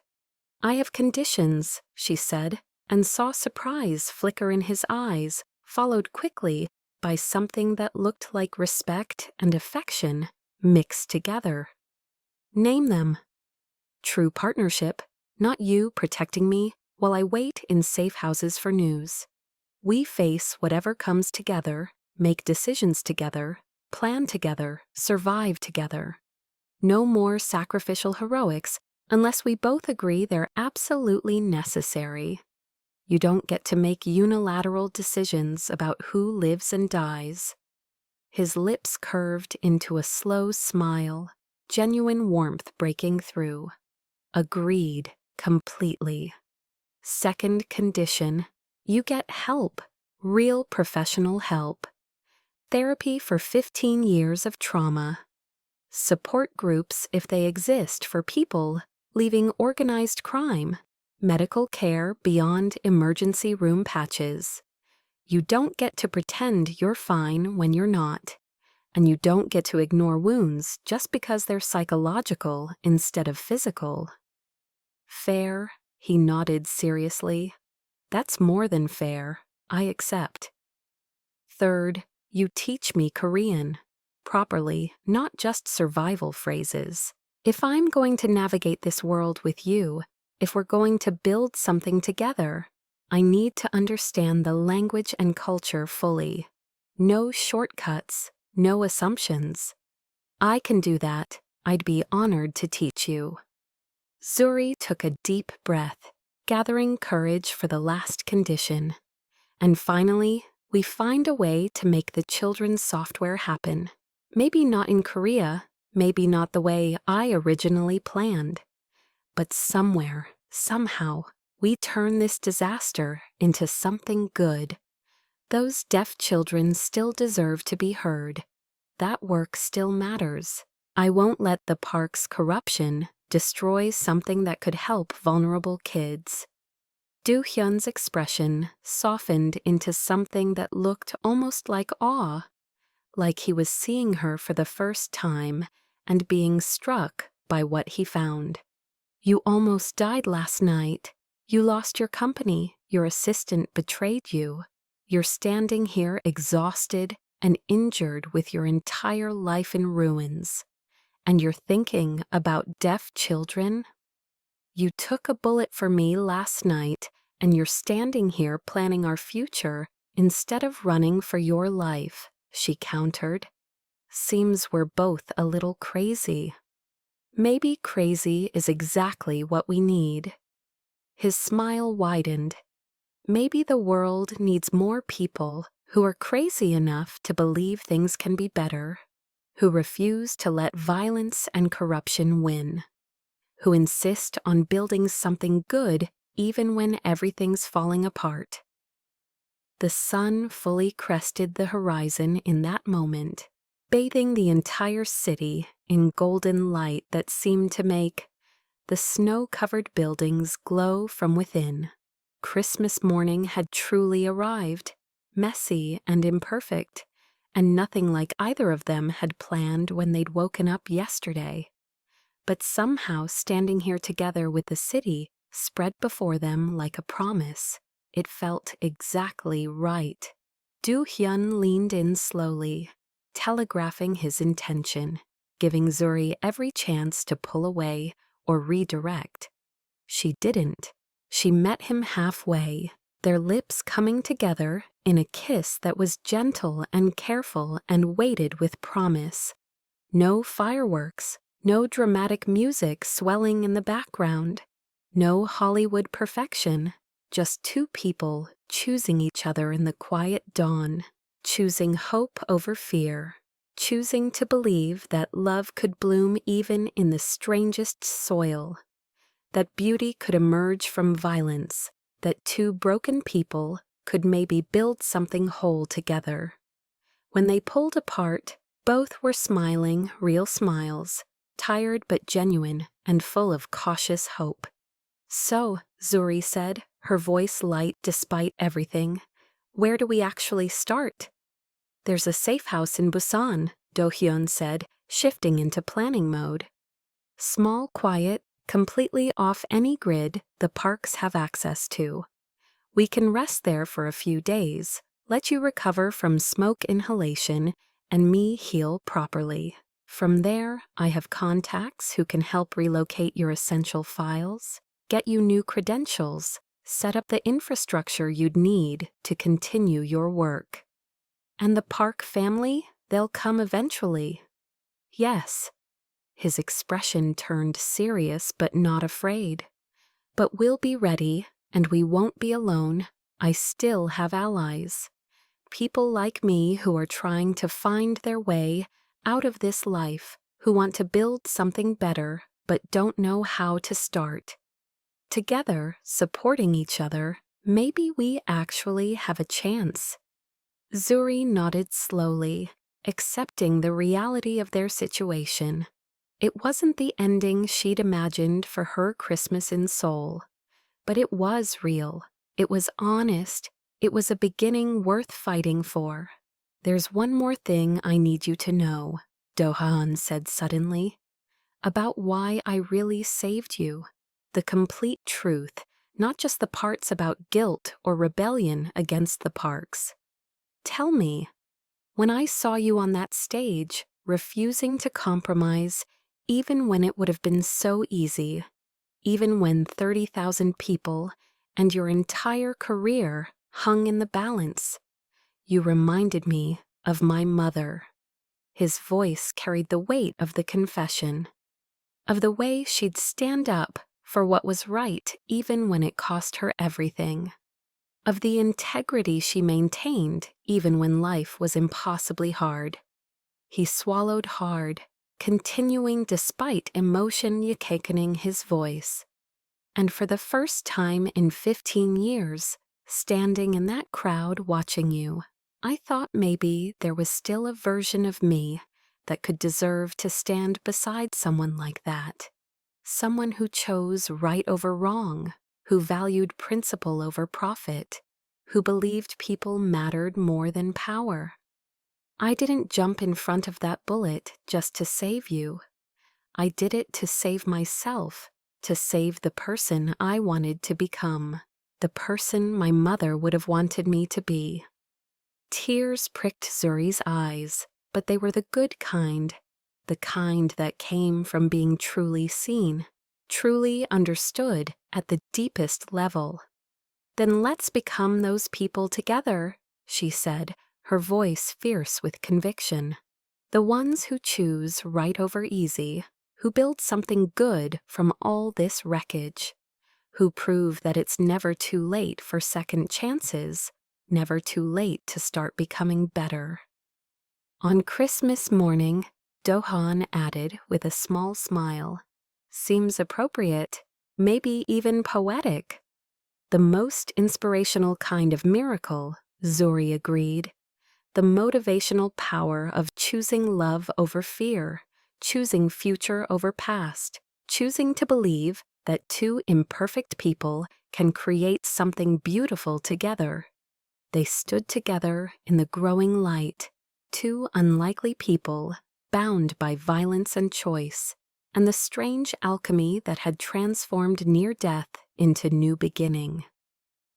I have conditions, she said, and saw surprise flicker in his eyes, followed quickly by something that looked like respect and affection mixed together. Name them. True partnership, not you protecting me while I wait in safe houses for news. We face whatever comes together, make decisions together, plan together, survive together. No more sacrificial heroics unless we both agree they're absolutely necessary. You don't get to make unilateral decisions about who lives and dies. His lips curved into a slow smile, genuine warmth breaking through. Agreed, completely. Second condition, you get help, real professional help. Therapy for 15 years of trauma. Support groups if they exist for people leaving organized crime. Medical care beyond emergency room patches. You don't get to pretend you're fine when you're not. And you don't get to ignore wounds just because they're psychological instead of physical. Fair, he nodded seriously. That's more than fair. I accept. Third, you teach me Korean. Properly, not just survival phrases. If I'm going to navigate this world with you, if we're going to build something together, I need to understand the language and culture fully. No shortcuts, no assumptions. I can do that. I'd be honored to teach you. Zuri took a deep breath, gathering courage for the last condition. And finally, we find a way to make the children's software happen. Maybe not in Korea, maybe not the way I originally planned. But somewhere, somehow, we turn this disaster into something good. Those deaf children still deserve to be heard. That work still matters. I won't let the park's corruption destroy something that could help vulnerable kids. Do-hyun's expression softened into something that looked almost like awe, like he was seeing her for the first time and being struck by what he found. You almost died last night. You lost your company. Your assistant betrayed you. You're standing here exhausted and injured with your entire life in ruins. And you're thinking about deaf children? You took a bullet for me last night, and you're standing here planning our future instead of running for your life, she countered. Seems we're both a little crazy. Maybe crazy is exactly what we need. His smile widened. Maybe the world needs more people who are crazy enough to believe things can be better, who refuse to let violence and corruption win, who insist on building something good even when everything's falling apart. The sun fully crested the horizon in that moment, bathing the entire city in golden light that seemed to make the snow-covered buildings glow from within. Christmas morning had truly arrived, messy and imperfect, and nothing like either of them had planned when they'd woken up yesterday. But somehow standing here together with the city spread before them like a promise. It felt exactly right. Do-hyun leaned in slowly, telegraphing his intention, giving Zuri every chance to pull away or redirect. She didn't. She met him halfway, their lips coming together in a kiss that was gentle and careful and weighted with promise. No fireworks, no dramatic music swelling in the background, no Hollywood perfection, just two people choosing each other in the quiet dawn, choosing hope over fear, choosing to believe that love could bloom even in the strangest soil, that beauty could emerge from violence, that two broken people could maybe build something whole together. When they pulled apart, both were smiling real smiles, tired but genuine and full of cautious hope. So, Zuri said, her voice light despite everything, where do we actually start? There's a safe house in Busan, Do-hyun said, shifting into planning mode. Small, quiet, completely off any grid the parks have access to. We can rest there for a few days, let you recover from smoke inhalation, and me heal properly. From there, I have contacts who can help relocate your essential files, get you new credentials, set up the infrastructure you'd need to continue your work. And the Park family, they'll come eventually. Yes. His expression turned serious but not afraid. But we'll be ready, and we won't be alone. I still have allies. People like me who are trying to find their way out of this life, who want to build something better but don't know how to start. Together, supporting each other, maybe we actually have a chance. Zuri nodded slowly, accepting the reality of their situation. It wasn't the ending she'd imagined for her Christmas in Seoul, but it was real. It was honest. It was a beginning worth fighting for. "There's one more thing I need you to know," Do-han said suddenly, "about why I really saved you. The complete truth, not just the parts about guilt or rebellion against the parks. Tell me, when I saw you on that stage, refusing to compromise, even when it would have been so easy, even when 30,000 people and your entire career hung in the balance, you reminded me of my mother." His voice carried the weight of the confession, of the way she'd stand up for what was right even when it cost her everything, of the integrity she maintained even when life was impossibly hard. He swallowed hard, continuing despite emotion yakakening his voice. "And for the first time in 15 years, standing in that crowd watching you, I thought maybe there was still a version of me that could deserve to stand beside someone like that. Someone who chose right over wrong, who valued principle over profit, who believed people mattered more than power. I didn't jump in front of that bullet just to save you. I did it to save myself, to save the person I wanted to become, the person my mother would have wanted me to be." Tears pricked Zuri's eyes, but they were the good kind, the kind that came from being truly seen, truly understood at the deepest level. "Then let's become those people together," she said, her voice fierce with conviction. "The ones who choose right over easy, who build something good from all this wreckage, who prove that it's never too late for second chances, never too late to start becoming better." On Christmas morning, Do-han added with a small smile, "Seems appropriate, maybe even poetic." "The most inspirational kind of miracle," Zuri agreed. "The motivational power of choosing love over fear, choosing future over past, choosing to believe that two imperfect people can create something beautiful together." They stood together in the growing light, two unlikely people, bound by violence and choice, and the strange alchemy that had transformed near death into new beginning.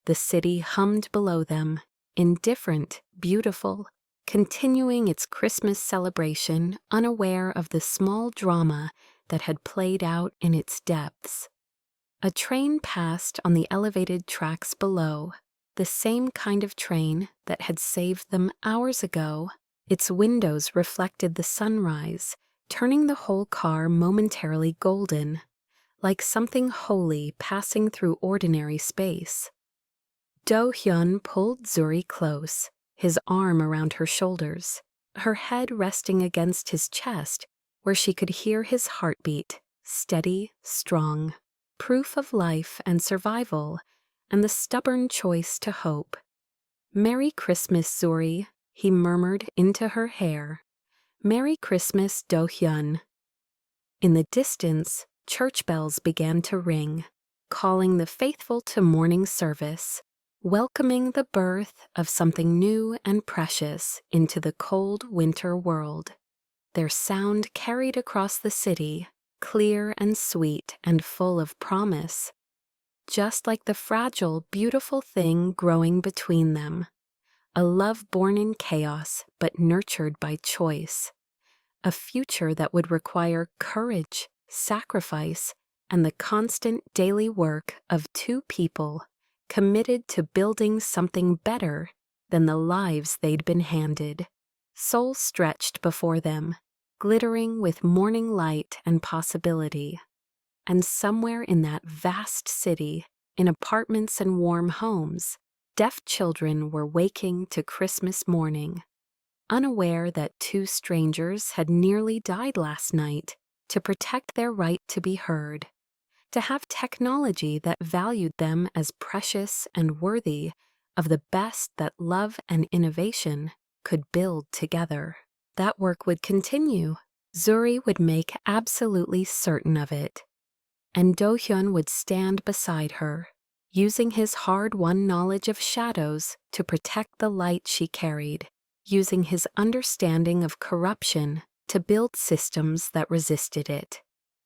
The city hummed below them, indifferent, beautiful, continuing its Christmas celebration, unaware of the small drama that had played out in its depths. A train passed on the elevated tracks below, the same kind of train that had saved them hours ago. Its windows reflected the sunrise, turning the whole car momentarily golden, like something holy passing through ordinary space. Do-hyun pulled Zuri close, his arm around her shoulders, her head resting against his chest where she could hear his heartbeat, steady, strong, proof of life and survival, and the stubborn choice to hope. "Merry Christmas, Zuri," he murmured into her hair. "Merry Christmas, Do-hyun." In the distance, church bells began to ring, calling the faithful to morning service, welcoming the birth of something new and precious into the cold winter world. Their sound carried across the city, clear and sweet and full of promise, just like the fragile, beautiful thing growing between them. A love born in chaos but nurtured by choice. A future that would require courage, sacrifice, and the constant daily work of two people committed to building something better than the lives they'd been handed. Seoul stretched before them, glittering with morning light and possibility. And somewhere in that vast city, in apartments and warm homes, deaf children were waking to Christmas morning. unaware that two strangers had nearly died last night to protect their right to be heard, to have technology that valued them as precious and worthy of the best that love and innovation could build together. That work would continue. Zuri would make absolutely certain of it. And Do-hyun would stand beside her, using his hard-won knowledge of shadows to protect the light she carried, using his understanding of corruption to build systems that resisted it.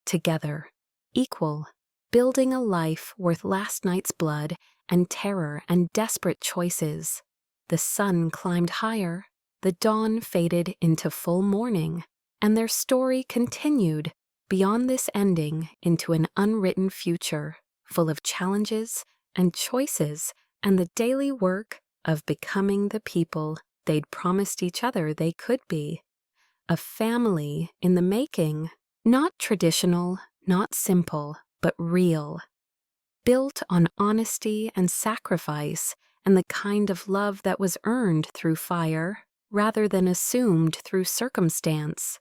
Together, equal, building a life worth last night's blood and terror and desperate choices. The sun climbed higher, the dawn faded into full morning, and their story continued beyond this ending into an unwritten future full of challenges and choices and the daily work of becoming the people they'd promised each other they could be. A family in the making, not traditional, not simple, but real. Built on honesty and sacrifice and the kind of love that was earned through fire rather than assumed through circumstance.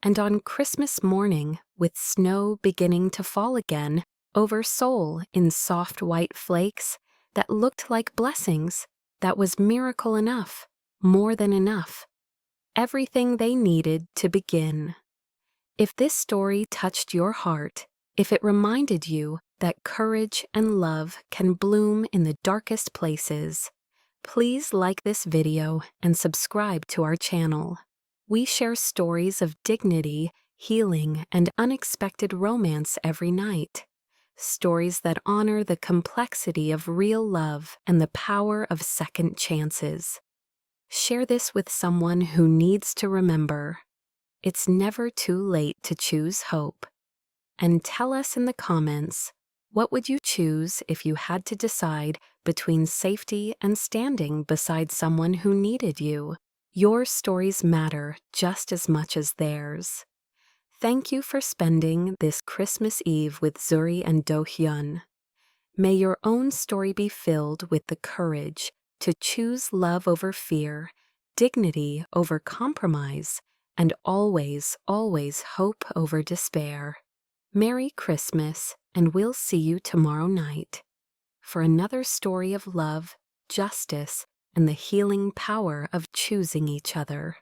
And on Christmas morning, with snow beginning to fall again over Seoul in soft white flakes that looked like blessings, that was miracle enough, more than enough. Everything they needed to begin. If this story touched your heart, if it reminded you that courage and love can bloom in the darkest places, please like this video and subscribe to our channel. We share stories of dignity, healing, and unexpected romance every night. Stories that honor the complexity of real love and the power of second chances. Share this with someone who needs to remember. It's never too late to choose hope. And tell us in the comments, what would you choose if you had to decide between safety and standing beside someone who needed you? Your stories matter just as much as theirs. Thank you for spending this Christmas Eve with Zuri and Do-hyun. May your own story be filled with the courage to choose love over fear, dignity over compromise, and always, always hope over despair. Merry Christmas, and we'll see you tomorrow night for another story of love, justice, and the healing power of choosing each other.